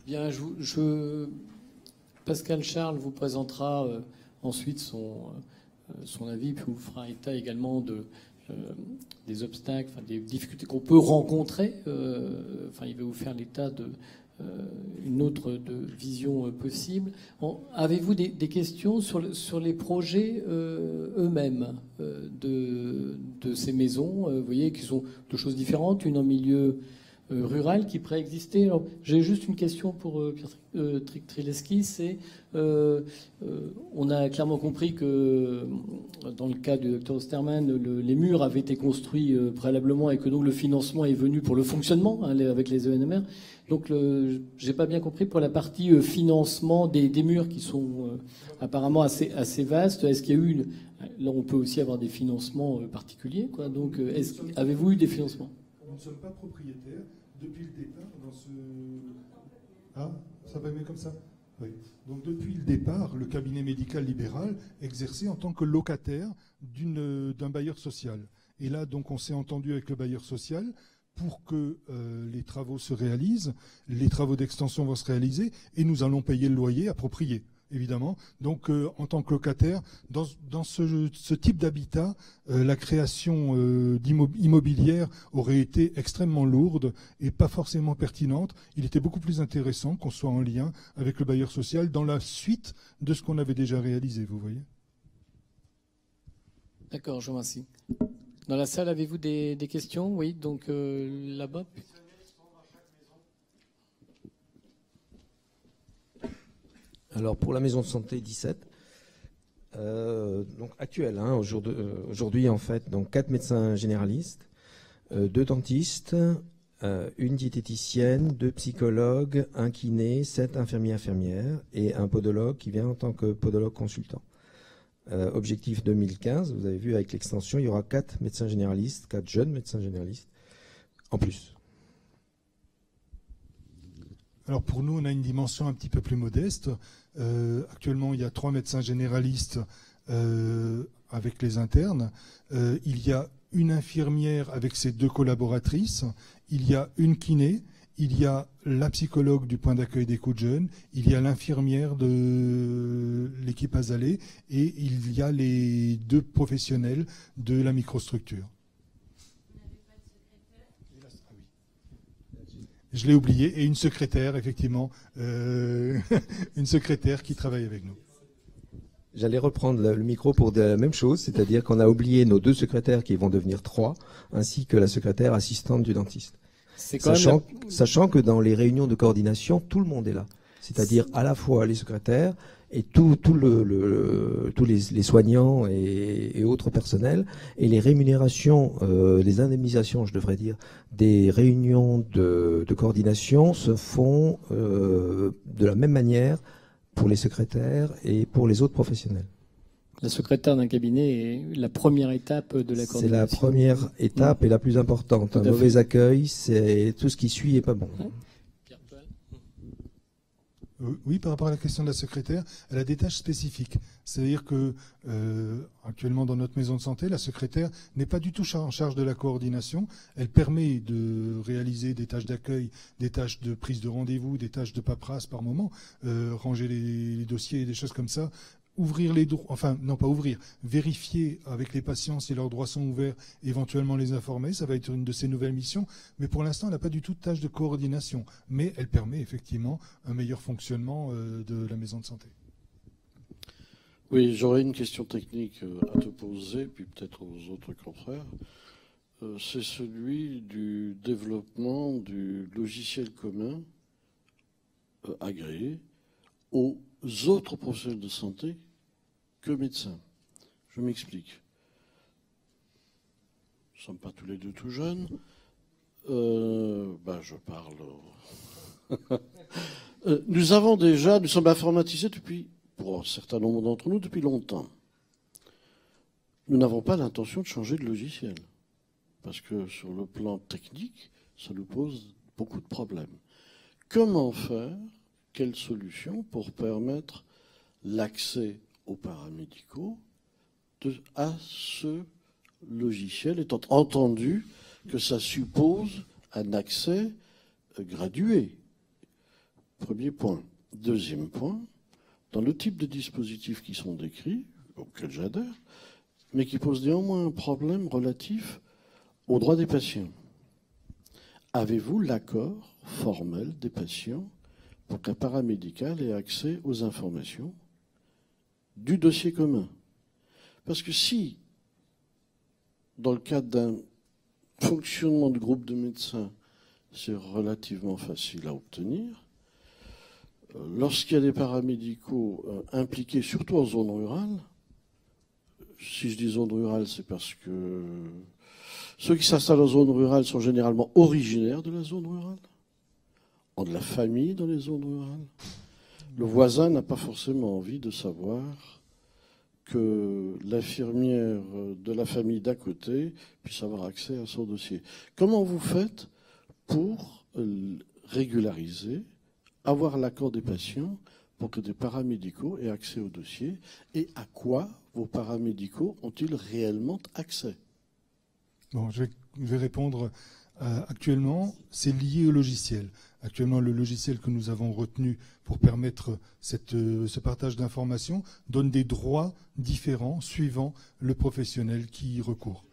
Bien, Pascal Charles vous présentera ensuite son avis, puis vous fera état également des obstacles, des difficultés qu'on peut rencontrer. Il va vous faire l'état d'une autre vision possible. Avez-vous des questions sur les projets eux-mêmes de ces maisons, vous voyez, qui sont deux choses différentes, une en milieu rural qui préexistait. Alors, j'ai juste une question pour Pierre Trileschi, c'est on a clairement compris que dans le cas du Dr Osterman, les murs avaient été construits préalablement et que donc le financement est venu pour le fonctionnement avec les ENMR. Donc j'ai pas bien compris pour la partie financement des murs qui sont apparemment assez vastes. Est-ce qu'il y a eu là on peut aussi avoir des financements particuliers, quoi. Donc avez-vous eu des financements? Nous ne sommes pas propriétaires depuis le départ dans ce... Ah, ça va mieux comme ça? Oui. Donc depuis le départ, le cabinet médical libéral exerçait en tant que locataire d'un bailleur social. Et là, donc, on s'est entendu avec le bailleur social pour que les travaux se réalisent, les travaux d'extension vont se réaliser, et nous allons payer le loyer approprié, évidemment. Donc, en tant que locataire, dans ce type d'habitat, la création immobilière aurait été extrêmement lourde et pas forcément pertinente. Il était beaucoup plus intéressant qu'on soit en lien avec le bailleur social dans la suite de ce qu'on avait déjà réalisé, vous voyez. D'accord, je vous remercie. Dans la salle, avez-vous des questions? Oui, donc là-bas. Alors pour la maison de santé 17, donc actuelle, hein, aujourd'hui en fait, donc 4 médecins généralistes, 2 dentistes, une diététicienne, 2 psychologues, un kiné, 7 infirmières et un podologue qui vient en tant que podologue consultant. Objectif 2015, vous avez vu avec l'extension, il y aura 4 médecins généralistes, 4 jeunes médecins généralistes en plus. Alors pour nous, on a une dimension un petit peu plus modeste. Actuellement, il y a 3 médecins généralistes avec les internes. Il y a une infirmière avec ses 2 collaboratrices. Il y a une kiné. Il y a la psychologue du point d'accueil des coups de jeunes, il y a l'infirmière de l'équipe Azalée et il y a les 2 professionnels de la microstructure. Je l'ai oublié, et une secrétaire, effectivement, une secrétaire qui travaille avec nous. J'allais reprendre le micro pour dire la même chose, c'est-à-dire qu'on a oublié nos 2 secrétaires qui vont devenir 3, ainsi que la secrétaire assistante du dentiste. Sachant que dans les réunions de coordination, tout le monde est là. C'est-à-dire à la fois les secrétaires et tous les soignants et autres personnels. Et les rémunérations, les indemnisations, je devrais dire, des réunions de coordination se font de la même manière pour les secrétaires et pour les autres professionnels. La secrétaire d'un cabinet est la première étape de la coordination. C'est la première étape et la plus importante. Un mauvais accueil, c'est tout ce qui suit est pas bon. Oui, par rapport à la question de la secrétaire, elle a des tâches spécifiques. C'est-à-dire que actuellement dans notre maison de santé, la secrétaire n'est pas du tout en charge de la coordination. Elle permet de réaliser des tâches d'accueil, des tâches de prise de rendez-vous, des tâches de paperasse par moment, ranger les dossiers, des choses comme ça. Ouvrir les droits, enfin non pas ouvrir, vérifier avec les patients si leurs droits sont ouverts, éventuellement les informer, ça va être une de ses nouvelles missions, mais pour l'instant elle n'a pas du tout de tâche de coordination, mais elle permet effectivement un meilleur fonctionnement de la maison de santé. Oui, j'aurais une question technique à te poser, puis peut-être aux autres confrères. C'est celui du développement du logiciel commun agréé aux autres professionnels de santé que médecins. Je m'explique. Nous ne sommes pas tous les 2 tout jeunes. Je parle. Nous sommes informatisés pour un certain nombre d'entre nous, depuis longtemps. Nous n'avons pas l'intention de changer de logiciel. Parce que sur le plan technique, ça nous pose beaucoup de problèmes. Comment faire? Quelle solution pour permettre l'accès aux paramédicaux à ce logiciel, étant entendu que ça suppose un accès gradué? Premier point. Deuxième point, dans le type de dispositifs qui sont décrits, auxquels j'adhère, mais qui posent néanmoins un problème relatif aux droits des patients. Avez-vous l'accord formel des patients pour qu'un paramédical ait accès aux informations du dossier commun? Parce que si, dans le cadre d'un fonctionnement de groupe de médecins, c'est relativement facile à obtenir, lorsqu'il y a des paramédicaux impliqués, surtout en zone rurale, si je dis zone rurale, c'est parce que ceux qui s'installent en zone rurale sont généralement originaires de la zone rurale, ont de la famille dans les zones rurales. Le voisin n'a pas forcément envie de savoir que l'infirmière de la famille d'à côté puisse avoir accès à son dossier. Comment vous faites pour régulariser, avoir l'accord des patients pour que des paramédicaux aient accès au dossier, et à quoi vos paramédicaux ont-ils réellement accès? Bon, je vais répondre. Actuellement, c'est lié au logiciel. Actuellement, le logiciel que nous avons retenu pour permettre ce partage d'informations donne des droits différents suivant le professionnel qui y recourt.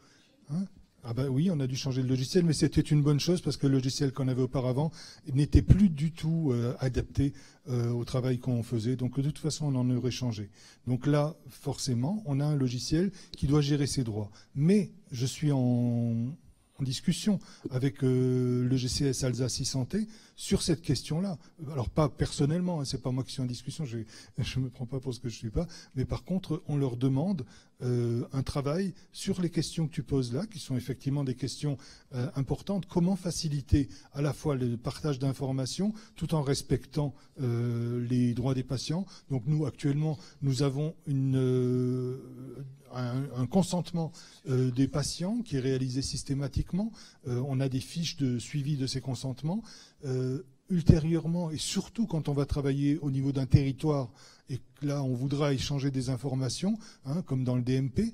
Hein? Ah ben oui, on a dû changer le logiciel, mais c'était une bonne chose parce que le logiciel qu'on avait auparavant n'était plus du tout adapté au travail qu'on faisait. Donc de toute façon, on en aurait changé. Donc là, forcément, on a un logiciel qui doit gérer ses droits. Mais je suis en discussion avec le GCS Alsace e-Santé sur cette question-là. Alors pas personnellement, hein, c'est pas moi qui suis en discussion, je me prends pas pour ce que je suis pas, mais par contre, on leur demande un travail sur les questions que tu poses là, qui sont effectivement des questions importantes. Comment faciliter à la fois le partage d'informations tout en respectant les droits des patients. Donc nous, actuellement, nous avons un consentement des patients qui est réalisé systématiquement. On a des fiches de suivi de ces consentements. Ultérieurement, et surtout quand on va travailler au niveau d'un territoire, et que là on voudra échanger des informations, hein, comme dans le DMP,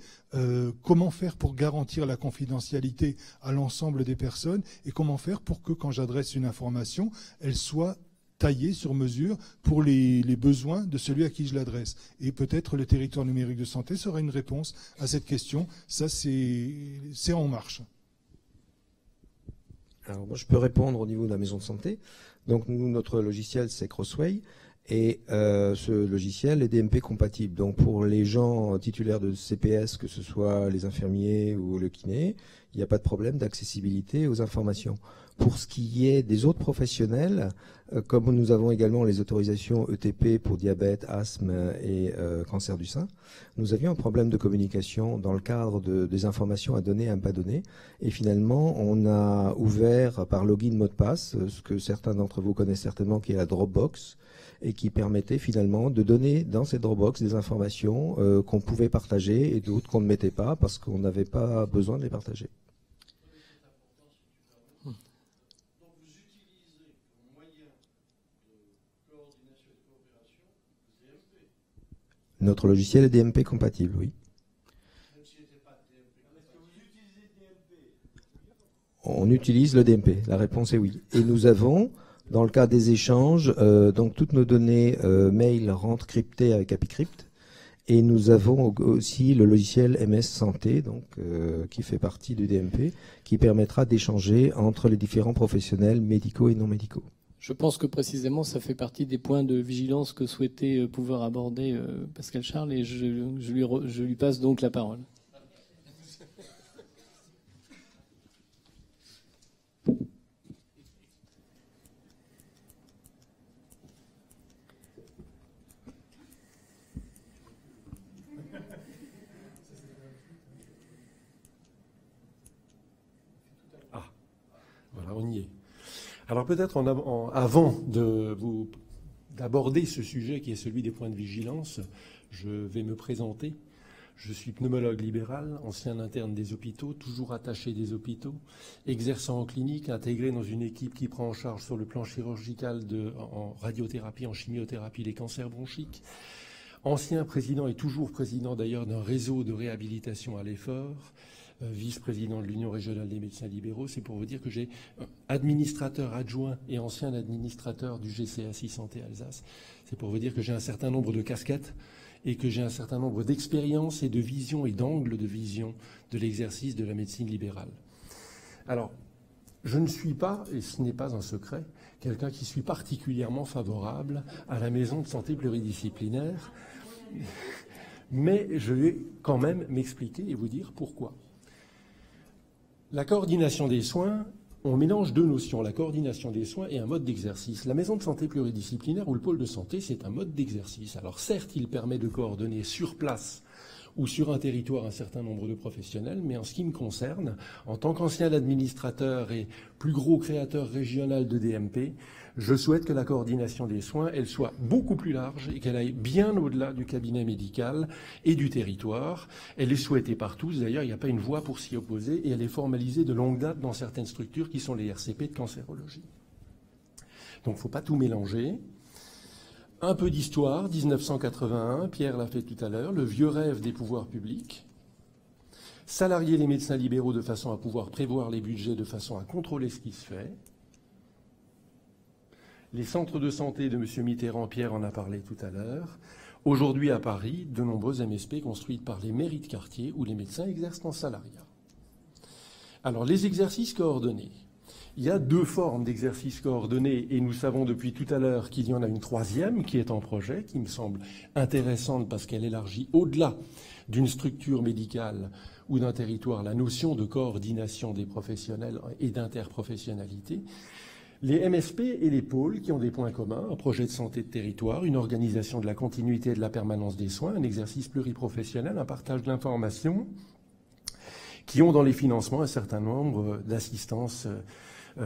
comment faire pour garantir la confidentialité à l'ensemble des personnes, et comment faire pour que quand j'adresse une information, elle soit taillée sur mesure pour les besoins de celui à qui je l'adresse. Et peut-être le territoire numérique de santé sera une réponse à cette question. Ça, c'est en marche. Alors moi, je peux répondre au niveau de la maison de santé. Donc nous, notre logiciel, c'est Crossway. Et ce logiciel est DMP compatible. Donc pour les gens titulaires de CPS, que ce soit les infirmiers ou le kiné, il n'y a pas de problème d'accessibilité aux informations. Pour ce qui est des autres professionnels, comme nous avons également les autorisations ETP pour diabète, asthme et cancer du sein, nous avions un problème de communication dans le cadre des informations à donner et à ne pas donner. Et finalement, on a ouvert par login mot de passe, ce que certains d'entre vous connaissent certainement, qui est la Dropbox, et qui permettait finalement de donner dans cette Dropbox des informations qu'on pouvait partager et d'autres qu'on ne mettait pas parce qu'on n'avait pas besoin de les partager. Notre logiciel est DMP compatible, oui. On utilise le DMP, la réponse est oui. Et nous avons, dans le cas des échanges, donc toutes nos données mail rentrent cryptées avec AppyCrypt. Et nous avons aussi le logiciel MS Santé, donc qui fait partie du DMP, qui permettra d'échanger entre les différents professionnels médicaux et non médicaux. Je pense que précisément ça fait partie des points de vigilance que souhaitait pouvoir aborder Pascal Charles, et je lui passe donc la parole. Voilà, on y est. Alors peut-être avant d'aborder ce sujet qui est celui des points de vigilance, je vais me présenter. Je suis pneumologue libéral, ancien interne des hôpitaux, toujours attaché des hôpitaux, exerçant en clinique, intégré dans une équipe qui prend en charge sur le plan chirurgical en radiothérapie, en chimiothérapie, les cancers bronchiques. Ancien président et toujours président d'ailleurs d'un réseau de réhabilitation à l'effort. Vice-président de l'Union régionale des médecins libéraux, c'est pour vous dire que j'ai administrateur adjoint et ancien administrateur du GCS e-Santé Alsace. C'est pour vous dire que j'ai un certain nombre de casquettes et que j'ai un certain nombre d'expériences et de visions et d'angles de vision de l'exercice de la médecine libérale. Alors, je ne suis pas, et ce n'est pas un secret, quelqu'un qui suis particulièrement favorable à la maison de santé pluridisciplinaire, mais je vais quand même m'expliquer et vous dire pourquoi. La coordination des soins, on mélange deux notions, la coordination des soins et un mode d'exercice. La maison de santé pluridisciplinaire ou le pôle de santé, c'est un mode d'exercice. Alors certes, il permet de coordonner sur place ou sur un territoire un certain nombre de professionnels, mais en ce qui me concerne, en tant qu'ancien administrateur et plus gros créateur régional de DMP, je souhaite que la coordination des soins, elle soit beaucoup plus large et qu'elle aille bien au-delà du cabinet médical et du territoire. Elle est souhaitée par tous, d'ailleurs, il n'y a pas une voix pour s'y opposer, et elle est formalisée de longue date dans certaines structures qui sont les RCP de cancérologie. Donc il ne faut pas tout mélanger. Un peu d'histoire, 1981, Pierre l'a fait tout à l'heure, le vieux rêve des pouvoirs publics. Salarier les médecins libéraux de façon à pouvoir prévoir les budgets, de façon à contrôler ce qui se fait. Les centres de santé de M. Mitterrand, Pierre en a parlé tout à l'heure. Aujourd'hui à Paris, de nombreuses MSP construites par les mairies de quartier où les médecins exercent en salariat. Alors les exercices coordonnés. Il y a deux formes d'exercices coordonnés et nous savons depuis tout à l'heure qu'il y en a une troisième qui est en projet, qui me semble intéressante parce qu'elle élargit au-delà d'une structure médicale ou d'un territoire la notion de coordination des professionnels et d'interprofessionnalité. Les MSP et les pôles qui ont des points communs, un projet de santé de territoire, une organisation de la continuité et de la permanence des soins, un exercice pluriprofessionnel, un partage d'informations, qui ont dans les financements un certain nombre d'assistances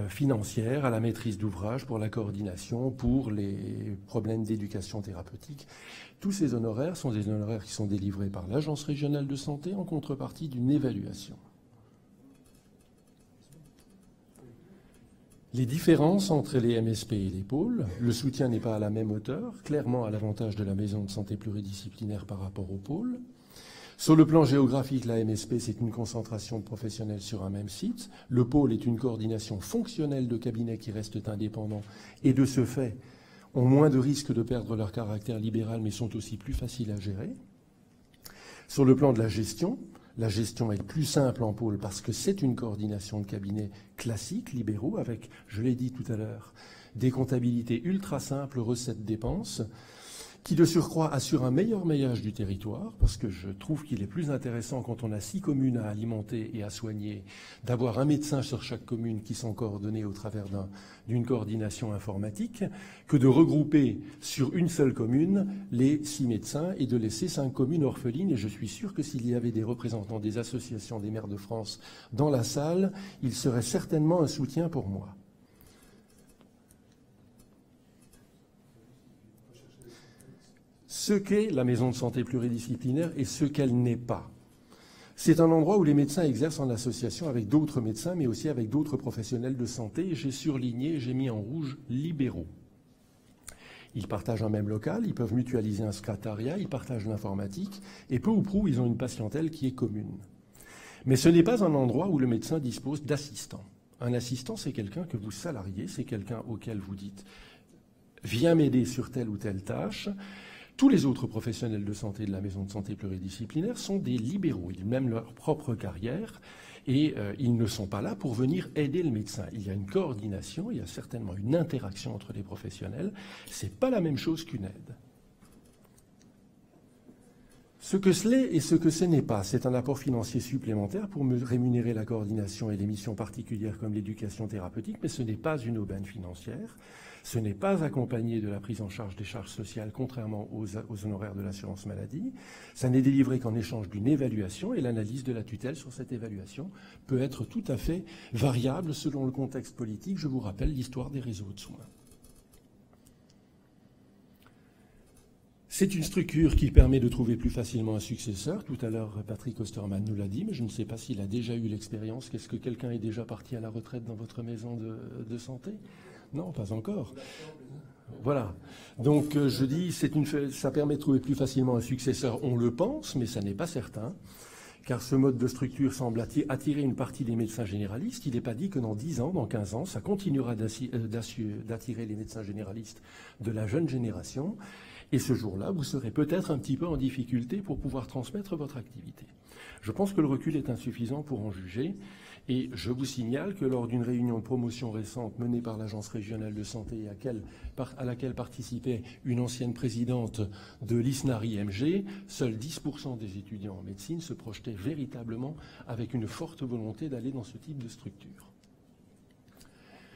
financières à la maîtrise d'ouvrage pour la coordination, pour les problèmes d'éducation thérapeutique. Tous ces honoraires sont des honoraires qui sont délivrés par l'Agence régionale de santé en contrepartie d'une évaluation. Les différences entre les MSP et les pôles, le soutien n'est pas à la même hauteur, clairement à l'avantage de la maison de santé pluridisciplinaire par rapport au pôle. Sur le plan géographique, la MSP, c'est une concentration de professionnels sur un même site. Le pôle est une coordination fonctionnelle de cabinets qui restent indépendants et de ce fait ont moins de risques de perdre leur caractère libéral mais sont aussi plus faciles à gérer. Sur le plan de la gestion est plus simple en pôle parce que c'est une coordination de cabinets classiques, libéraux, avec, je l'ai dit tout à l'heure, des comptabilités ultra simples, recettes-dépenses, qui de surcroît assure un meilleur maillage du territoire, parce que je trouve qu'il est plus intéressant quand on a 6 communes à alimenter et à soigner, d'avoir un médecin sur chaque commune qui sont coordonnés au travers d'une coordination informatique, que de regrouper sur une seule commune les 6 médecins et de laisser 5 communes orphelines. Et je suis sûr que s'il y avait des représentants des associations des maires de France dans la salle, il serait certainement un soutien pour moi. Ce qu'est la maison de santé pluridisciplinaire et ce qu'elle n'est pas. C'est un endroit où les médecins exercent en association avec d'autres médecins, mais aussi avec d'autres professionnels de santé. J'ai surligné, j'ai mis en rouge libéraux. Ils partagent un même local, ils peuvent mutualiser un secrétariat, ils partagent l'informatique, et peu ou prou, ils ont une patientèle qui est commune. Mais ce n'est pas un endroit où le médecin dispose d'assistants. Un assistant, c'est quelqu'un que vous salariez, c'est quelqu'un auquel vous dites « viens m'aider sur telle ou telle tâche ». Tous les autres professionnels de santé de la maison de santé pluridisciplinaire sont des libéraux. Ils mènent leur propre carrière et ils ne sont pas là pour venir aider le médecin. Il y a une coordination, il y a certainement une interaction entre les professionnels. Ce n'est pas la même chose qu'une aide. Ce que ce l'est et ce que ce n'est pas, c'est un apport financier supplémentaire pour me rémunérer la coordination et les missions particulières comme l'éducation thérapeutique, mais ce n'est pas une aubaine financière. Ce n'est pas accompagné de la prise en charge des charges sociales, contrairement aux honoraires de l'assurance maladie. Ça n'est délivré qu'en échange d'une évaluation, et l'analyse de la tutelle sur cette évaluation peut être tout à fait variable selon le contexte politique. Je vous rappelle l'histoire des réseaux de soins. C'est une structure qui permet de trouver plus facilement un successeur. Tout à l'heure, Patrick Osterman nous l'a dit, mais je ne sais pas s'il a déjà eu l'expérience. Qu'est-ce que quelqu'un est déjà parti à la retraite dans votre maison de santé ? Non, pas encore. Voilà. Donc, je dis, ça permet de trouver plus facilement un successeur. On le pense, mais ça n'est pas certain, car ce mode de structure semble attirer une partie des médecins généralistes. Il n'est pas dit que dans 10 ans, dans 15 ans, ça continuera d'attirer les médecins généralistes de la jeune génération. Et ce jour-là, vous serez peut-être un petit peu en difficulté pour pouvoir transmettre votre activité. Je pense que le recul est insuffisant pour en juger. Et je vous signale que lors d'une réunion de promotion récente menée par l'Agence régionale de santé à laquelle participait une ancienne présidente de l'ISNARI-MG, seuls 10% des étudiants en médecine se projetaient véritablement avec une forte volonté d'aller dans ce type de structure.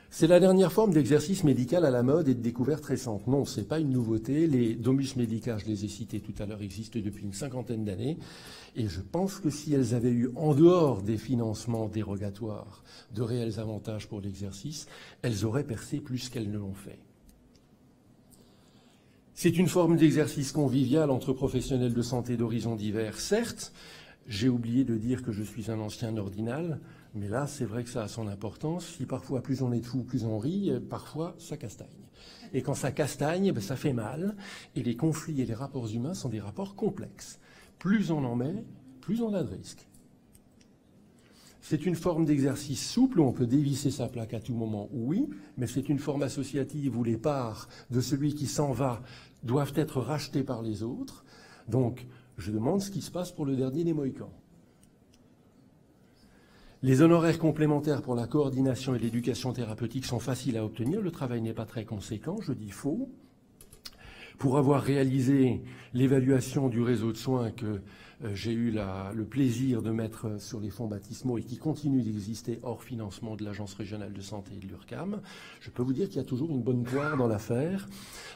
C'est la dernière forme d'exercice médical à la mode et de découverte récente. Non, ce n'est pas une nouveauté. Les domus médica, je les ai cités tout à l'heure, existent depuis une 50aine d'années. Et je pense que si elles avaient eu, en dehors des financements dérogatoires, de réels avantages pour l'exercice, elles auraient percé plus qu'elles ne l'ont fait. C'est une forme d'exercice convivial entre professionnels de santé d'horizons divers. Certes, j'ai oublié de dire que je suis un ancien ordinal, mais là, c'est vrai que ça a son importance. Si parfois, plus on est de fous, plus on rit, parfois, ça castagne. Et quand ça castagne, ben, ça fait mal. Et les conflits et les rapports humains sont des rapports complexes. Plus on en met, plus on a de risques. C'est une forme d'exercice souple où on peut dévisser sa plaque à tout moment, oui, mais c'est une forme associative où les parts de celui qui s'en va doivent être rachetées par les autres. Donc, je demande ce qui se passe pour le dernier des Mohicans. Les honoraires complémentaires pour la coordination et l'éducation thérapeutique sont faciles à obtenir. Le travail n'est pas très conséquent, je dis faux. Pour avoir réalisé l'évaluation du réseau de soins que j'ai eu le plaisir de mettre sur les fonds baptismaux et qui continue d'exister hors financement de l'Agence régionale de santé et de l'URCAM, je peux vous dire qu'il y a toujours une bonne poire dans l'affaire.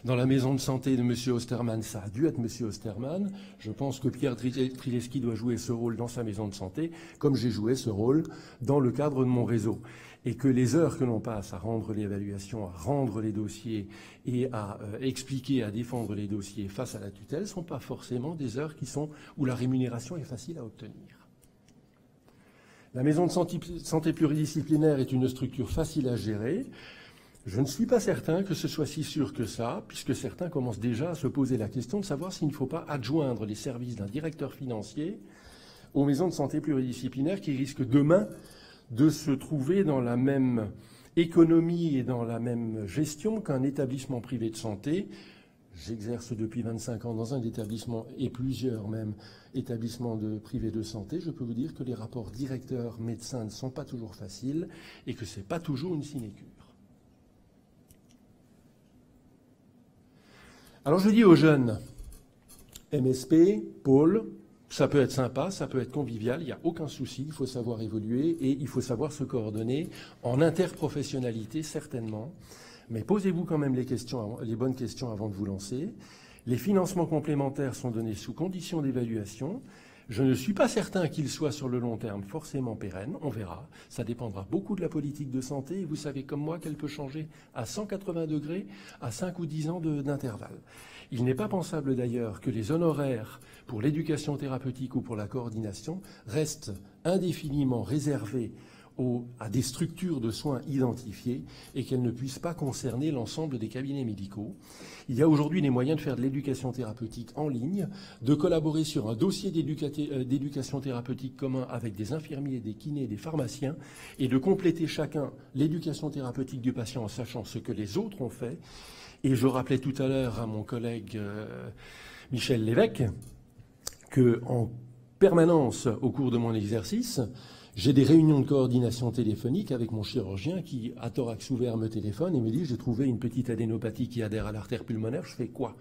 Dans la maison de santé de M. Osterman, ça a dû être M. Osterman. Je pense que Pierre Trileschi doit jouer ce rôle dans sa maison de santé, comme j'ai joué ce rôle dans le cadre de mon réseau. Et que les heures que l'on passe à rendre l'évaluation, à rendre les dossiers et à expliquer, à défendre les dossiers face à la tutelle ne sont pas forcément des heures où la rémunération est facile à obtenir. La maison de santé pluridisciplinaire est une structure facile à gérer. Je ne suis pas certain que ce soit si sûr que ça, puisque certains commencent déjà à se poser la question de savoir s'il ne faut pas adjoindre les services d'un directeur financier aux maisons de santé pluridisciplinaires qui risquent demain de se trouver dans la même économie et dans la même gestion qu'un établissement privé de santé. J'exerce depuis 25 ans dans un établissement et plusieurs même établissements privés de santé. Je peux vous dire que les rapports directeurs-médecins ne sont pas toujours faciles et que ce n'est pas toujours une sinécure. Alors je dis aux jeunes, MSP, pôle, ça peut être sympa, ça peut être convivial, il n'y a aucun souci, il faut savoir évoluer et il faut savoir se coordonner en interprofessionnalité certainement. Mais posez-vous quand même les bonnes questions avant de vous lancer. Les financements complémentaires sont donnés sous condition d'évaluation. Je ne suis pas certain qu'ils soient sur le long terme forcément pérennes, on verra. Ça dépendra beaucoup de la politique de santé et vous savez comme moi qu'elle peut changer à 180 degrés à 5 ou 10 ans d'intervalle. Il n'est pas pensable d'ailleurs que les honoraires pour l'éducation thérapeutique ou pour la coordination restent indéfiniment réservés à des structures de soins identifiées et qu'elles ne puissent pas concerner l'ensemble des cabinets médicaux. Il y a aujourd'hui les moyens de faire de l'éducation thérapeutique en ligne, de collaborer sur un dossier d'éducation thérapeutique commun avec des infirmiers, des kinés, des pharmaciens et de compléter chacun l'éducation thérapeutique du patient en sachant ce que les autres ont fait. Et je rappelais tout à l'heure à mon collègue Michel Lévesque qu'en permanence, au cours de mon exercice, j'ai des réunions de coordination téléphonique avec mon chirurgien qui, à thorax ouvert, me téléphone et me dit « J'ai trouvé une petite adénopathie qui adhère à l'artère pulmonaire, je fais quoi?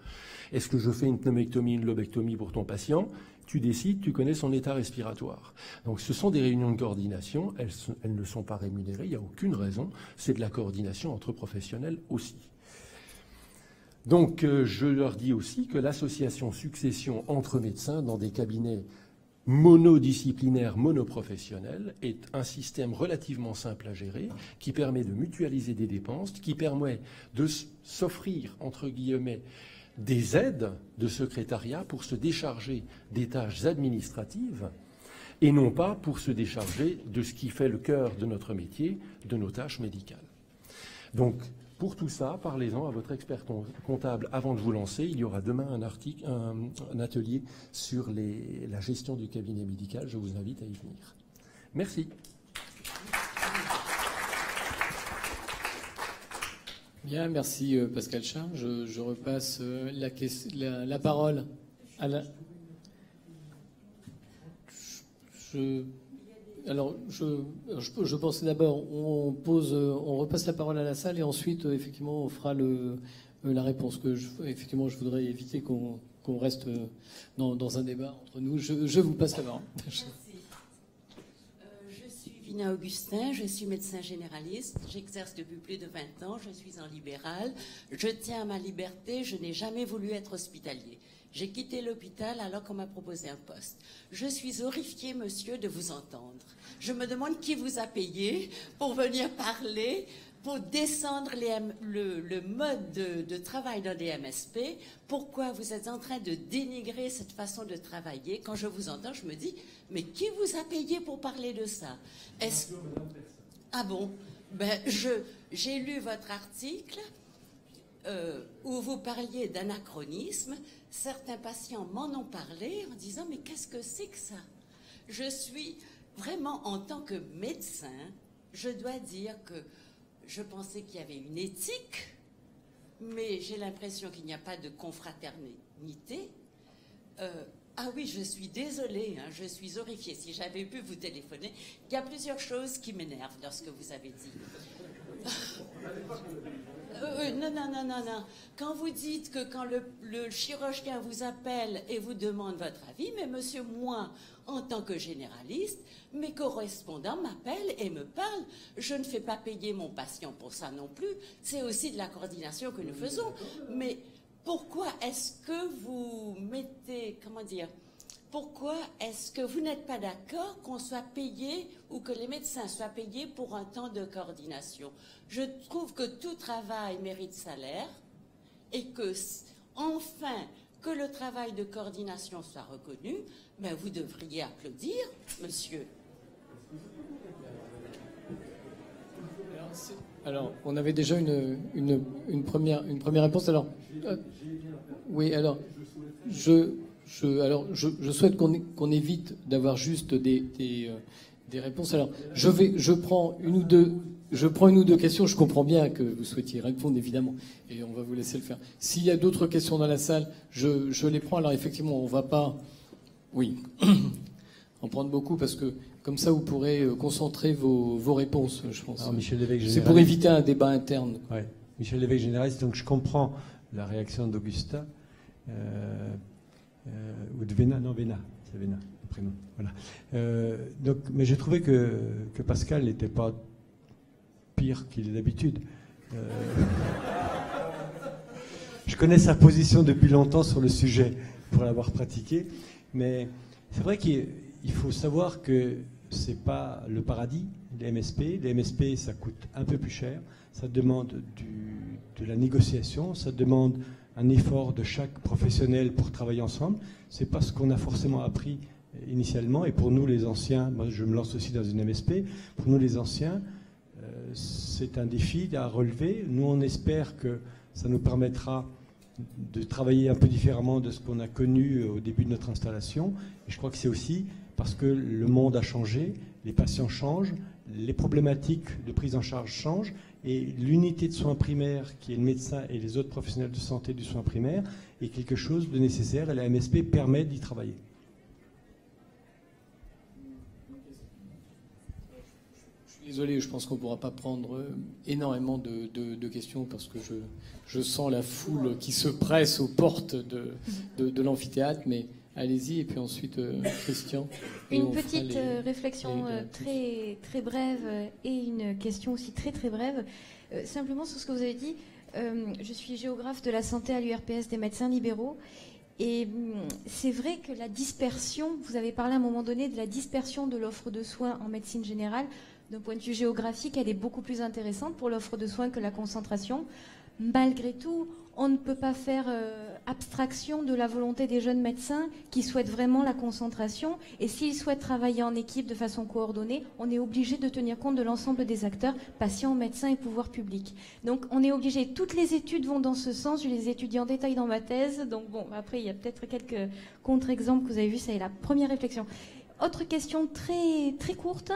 Est-ce que je fais une pneumectomie, une lobectomie pour ton patient? Tu décides, tu connais son état respiratoire. » Donc ce sont des réunions de coordination, elles ne sont pas rémunérées, il n'y a aucune raison, c'est de la coordination entre professionnels aussi. Donc je leur dis aussi que l'association succession entre médecins dans des cabinets monodisciplinaire, monoprofessionnel est un système relativement simple à gérer, qui permet de mutualiser des dépenses, qui permet de s'offrir, entre guillemets, des aides de secrétariat pour se décharger des tâches administratives et non pas pour se décharger de ce qui fait le cœur de notre métier, de nos tâches médicales. Donc, pour tout ça, parlez-en à votre expert comptable avant de vous lancer. Il y aura demain un atelier sur la gestion du cabinet médical. Je vous invite à y venir. Merci. Bien, merci Pascal Charles. Je repasse la parole à la... Alors, je pense d'abord, on repasse la parole à la salle et ensuite, effectivement, on fera la réponse. Effectivement, je voudrais éviter qu'on reste dans un débat entre nous. Je vous passe la parole. Merci. Je suis Vina Augustin, je suis médecin généraliste. J'exerce depuis plus de 20 ans. Je suis en libéral. Je tiens à ma liberté. Je n'ai jamais voulu être hospitalier. J'ai quitté l'hôpital alors qu'on m'a proposé un poste. Je suis horrifiée, monsieur, de vous entendre. Je me demande qui vous a payé pour venir parler, pour descendre le mode de travail dans des MSP. Pourquoi vous êtes en train de dénigrer cette façon de travailler? Quand je vous entends, je me dis, mais qui vous a payé pour parler de ça? Ah bon? Ben, j'ai lu votre article. où vous parliez d'anachronisme, certains patients m'en ont parlé en disant « Mais qu'est-ce que c'est que ça ?» Je suis vraiment, en tant que médecin, je dois dire que je pensais qu'il y avait une éthique, mais j'ai l'impression qu'il n'y a pas de confraternité. Ah oui, je suis désolée, hein, je suis horrifiée. Si j'avais pu vous téléphoner, il y a plusieurs choses qui m'énervent dans ce que vous avez dit. Non. Quand vous dites que quand le chirurgien vous appelle et vous demande votre avis, mais monsieur, moi, en tant que généraliste, mes correspondants m'appellent et me parlent. Je ne fais pas payer mon patient pour ça non plus. C'est aussi de la coordination que nous faisons. Mais pourquoi est-ce que vous mettez, pourquoi est-ce que vous n'êtes pas d'accord qu'on soit payé ou que les médecins soient payés pour un temps de coordination? Je trouve que tout travail mérite salaire et que, enfin, que le travail de coordination soit reconnu, ben vous devriez applaudir, monsieur. Alors, on avait déjà une première réponse. Alors, oui, alors, je souhaite qu'on évite d'avoir juste des réponses. Alors, je prends une ou deux questions. Je comprends bien que vous souhaitiez répondre, évidemment, et on va vous laisser le faire. S'il y a d'autres questions dans la salle, je les prends. Alors, effectivement, on va pas, en prendre beaucoup parce que comme ça, vous pourrez concentrer vos réponses, je pense. Alors, Michel Lévesque, c'est pour éviter un débat interne. Ouais. Michel Lévesque, généraliste. Donc, je comprends la réaction d'Augustin. Ou de Véna, non, Véna, c'est Véna, le prénom. Voilà. Donc, mais j'ai trouvé que Pascal n'était pas pire qu'il est d'habitude. Je connais sa position depuis longtemps sur le sujet, pour l'avoir pratiqué, mais c'est vrai qu'il faut savoir que c'est pas le paradis, les MSP. Les MSP, ça coûte un peu plus cher, ça demande de la négociation, ça demande un effort de chaque professionnel pour travailler ensemble. C'est pas ce qu'on a forcément appris initialement. Et pour nous, les anciens, moi je me lance aussi dans une MSP, pour nous les anciens, c'est un défi à relever. Nous, on espère que ça nous permettra de travailler un peu différemment de ce qu'on a connu au début de notre installation. Et je crois que c'est aussi parce que le monde a changé, les patients changent, les problématiques de prise en charge changent, et l'unité de soins primaires, qui est le médecin et les autres professionnels de santé du soin primaire, est quelque chose de nécessaire, et la MSP permet d'y travailler. Désolé, je pense qu'on ne pourra pas prendre énormément de questions parce que je sens la foule qui se presse aux portes de l'amphithéâtre, mais allez-y, et puis ensuite Christian. Une petite réflexion très, très brève et une question aussi très très brève. Simplement sur ce que vous avez dit, je suis géographe de la santé à l'URPS des médecins libéraux. Et c'est vrai que la dispersion, vous avez parlé à un moment donné de la dispersion de l'offre de soins en médecine générale. D'un point de vue géographique, elle est beaucoup plus intéressante pour l'offre de soins que la concentration. Malgré tout, on ne peut pas faire abstraction de la volonté des jeunes médecins qui souhaitent vraiment la concentration. Et s'ils souhaitent travailler en équipe de façon coordonnée, on est obligé de tenir compte de l'ensemble des acteurs, patients, médecins et pouvoirs publics. Donc on est obligé, toutes les études vont dans ce sens, je les étudie en détail dans ma thèse. Donc bon, après il y a peut-être quelques contre-exemples que vous avez vus, ça est la première réflexion. Autre question très, très courte.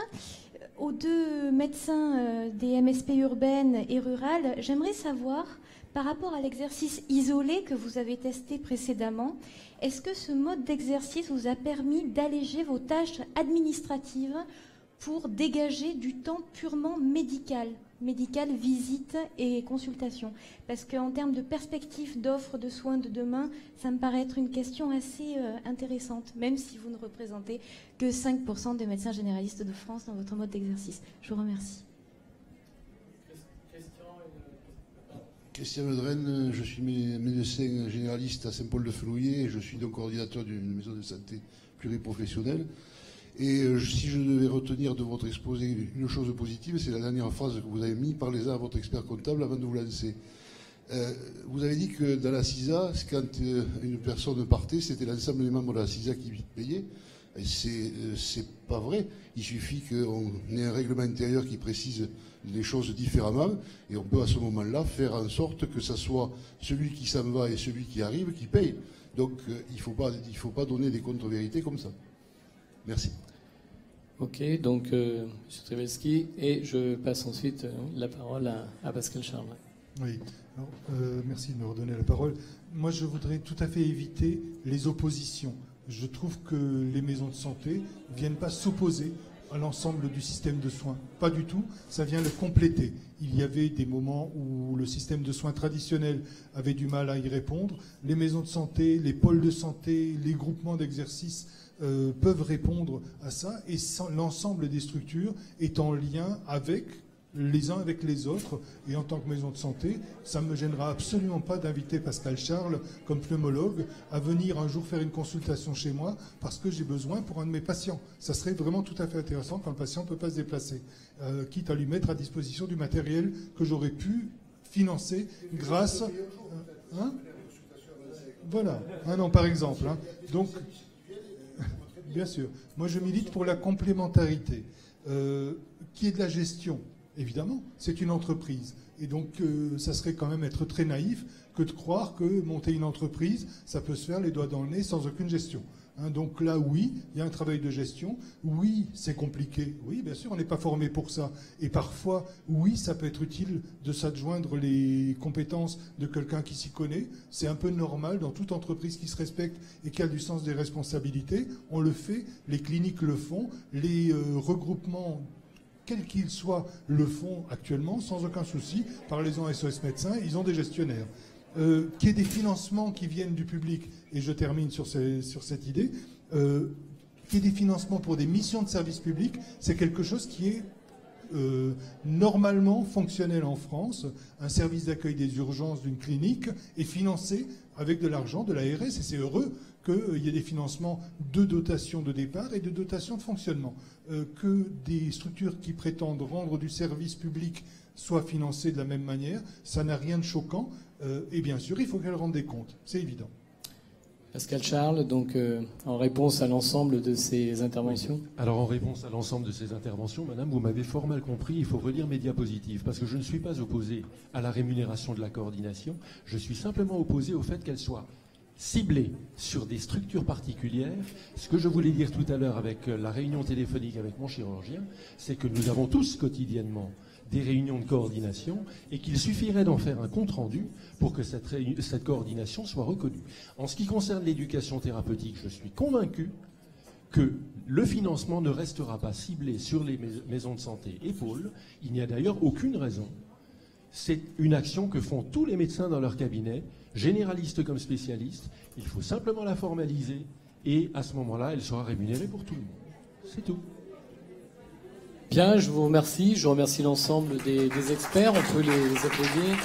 Aux deux médecins des MSP urbaines et rurales, j'aimerais savoir, par rapport à l'exercice isolé que vous avez testé précédemment, est-ce que ce mode d'exercice vous a permis d'alléger vos tâches administratives pour dégager du temps purement médical, visite et consultation? Parce qu'en termes de perspective d'offres de soins de demain, ça me paraît être une question assez intéressante, même si vous ne représentez que 5% des médecins généralistes de France dans votre mode d'exercice. Je vous remercie. Christian Ledren, je suis médecin généraliste à Saint-Paul-de-Fenouillet et je suis donc coordinateur d'une maison de santé pluriprofessionnelle. Et si je devais retenir de votre exposé une chose positive, c'est la dernière phrase que vous avez mise, parlez-en à votre expert comptable avant de vous lancer. Vous avez dit que dans la CISA, quand une personne partait, c'était l'ensemble des membres de la CISA qui payait. Et c'est pas vrai. Il suffit qu'on ait un règlement intérieur qui précise les choses différemment, et on peut à ce moment-là faire en sorte que ce soit celui qui s'en va et celui qui arrive qui paye. Donc il faut pas donner des contre-vérités comme ça. Merci. Ok, donc M. Trybelski, et je passe ensuite la parole à Pascal Charles. Oui, alors, merci de me redonner la parole. Moi, je voudrais tout à fait éviter les oppositions. Je trouve que les maisons de santé ne viennent pas s'opposer à l'ensemble du système de soins. Pas du tout, ça vient le compléter. Il y avait des moments où le système de soins traditionnel avait du mal à y répondre. Les maisons de santé, les pôles de santé, les groupements d'exercice peuvent répondre à ça, et l'ensemble des structures est en lien avec les uns avec les autres. Et en tant que maison de santé, ça ne me gênera absolument pas d'inviter Pascal Charles comme pneumologue à venir un jour faire une consultation chez moi parce que j'ai besoin pour un de mes patients. Ça serait vraiment tout à fait intéressant quand le patient ne peut pas se déplacer, quitte à lui mettre à disposition du matériel que j'aurais pu financer grâce... Voilà, non, par exemple. Donc, bien sûr, moi je milite pour la complémentarité, qui est de la gestion. Évidemment, c'est une entreprise. Et donc, ça serait quand même être très naïf que de croire que monter une entreprise, ça peut se faire les doigts dans le nez sans aucune gestion. Donc là, oui, il y a un travail de gestion. Oui, c'est compliqué. Oui, bien sûr, on n'est pas formé pour ça. Et parfois, oui, ça peut être utile de s'adjoindre les compétences de quelqu'un qui s'y connaît. C'est un peu normal dans toute entreprise qui se respecte et qui a du sens des responsabilités. On le fait, les cliniques le font, les regroupements, quels qu'ils soient, le font actuellement sans aucun souci. Parlez-en à SOS Médecins, ils ont des gestionnaires. Qu'il y ait des financements qui viennent du public, et je termine sur cette idée, qu'il y ait des financements pour des missions de service public, c'est quelque chose qui est normalement fonctionnel en France. Un service d'accueil des urgences d'une clinique est financé avec de l'argent de l'ARS, et c'est heureux qu'il y ait des financements de dotation de départ et de dotation de fonctionnement. Que des structures qui prétendent rendre du service public soient financées de la même manière, ça n'a rien de choquant. Et bien sûr, il faut qu'elles rendent des comptes, c'est évident. Pascal Charles, donc en réponse à l'ensemble de ces interventions. Alors en réponse à l'ensemble de ces interventions, madame, vous m'avez fort mal compris, il faut relire mes diapositives, parce que je ne suis pas opposé à la rémunération de la coordination, je suis simplement opposé au fait qu'elle soit ciblée sur des structures particulières. Ce que je voulais dire tout à l'heure avec la réunion téléphonique avec mon chirurgien, c'est que nous avons tous quotidiennement des réunions de coordination et qu'il suffirait d'en faire un compte-rendu pour que cette coordination soit reconnue. En ce qui concerne l'éducation thérapeutique, je suis convaincu que le financement ne restera pas ciblé sur les maisons de santé et pôles. Il n'y a d'ailleurs aucune raison. C'est une action que font tous les médecins dans leur cabinet, généralistes comme spécialistes. Il faut simplement la formaliser et à ce moment-là, elle sera rémunérée pour tout le monde. C'est tout. Bien, je vous remercie. Je remercie l'ensemble des experts. On peut les applaudir.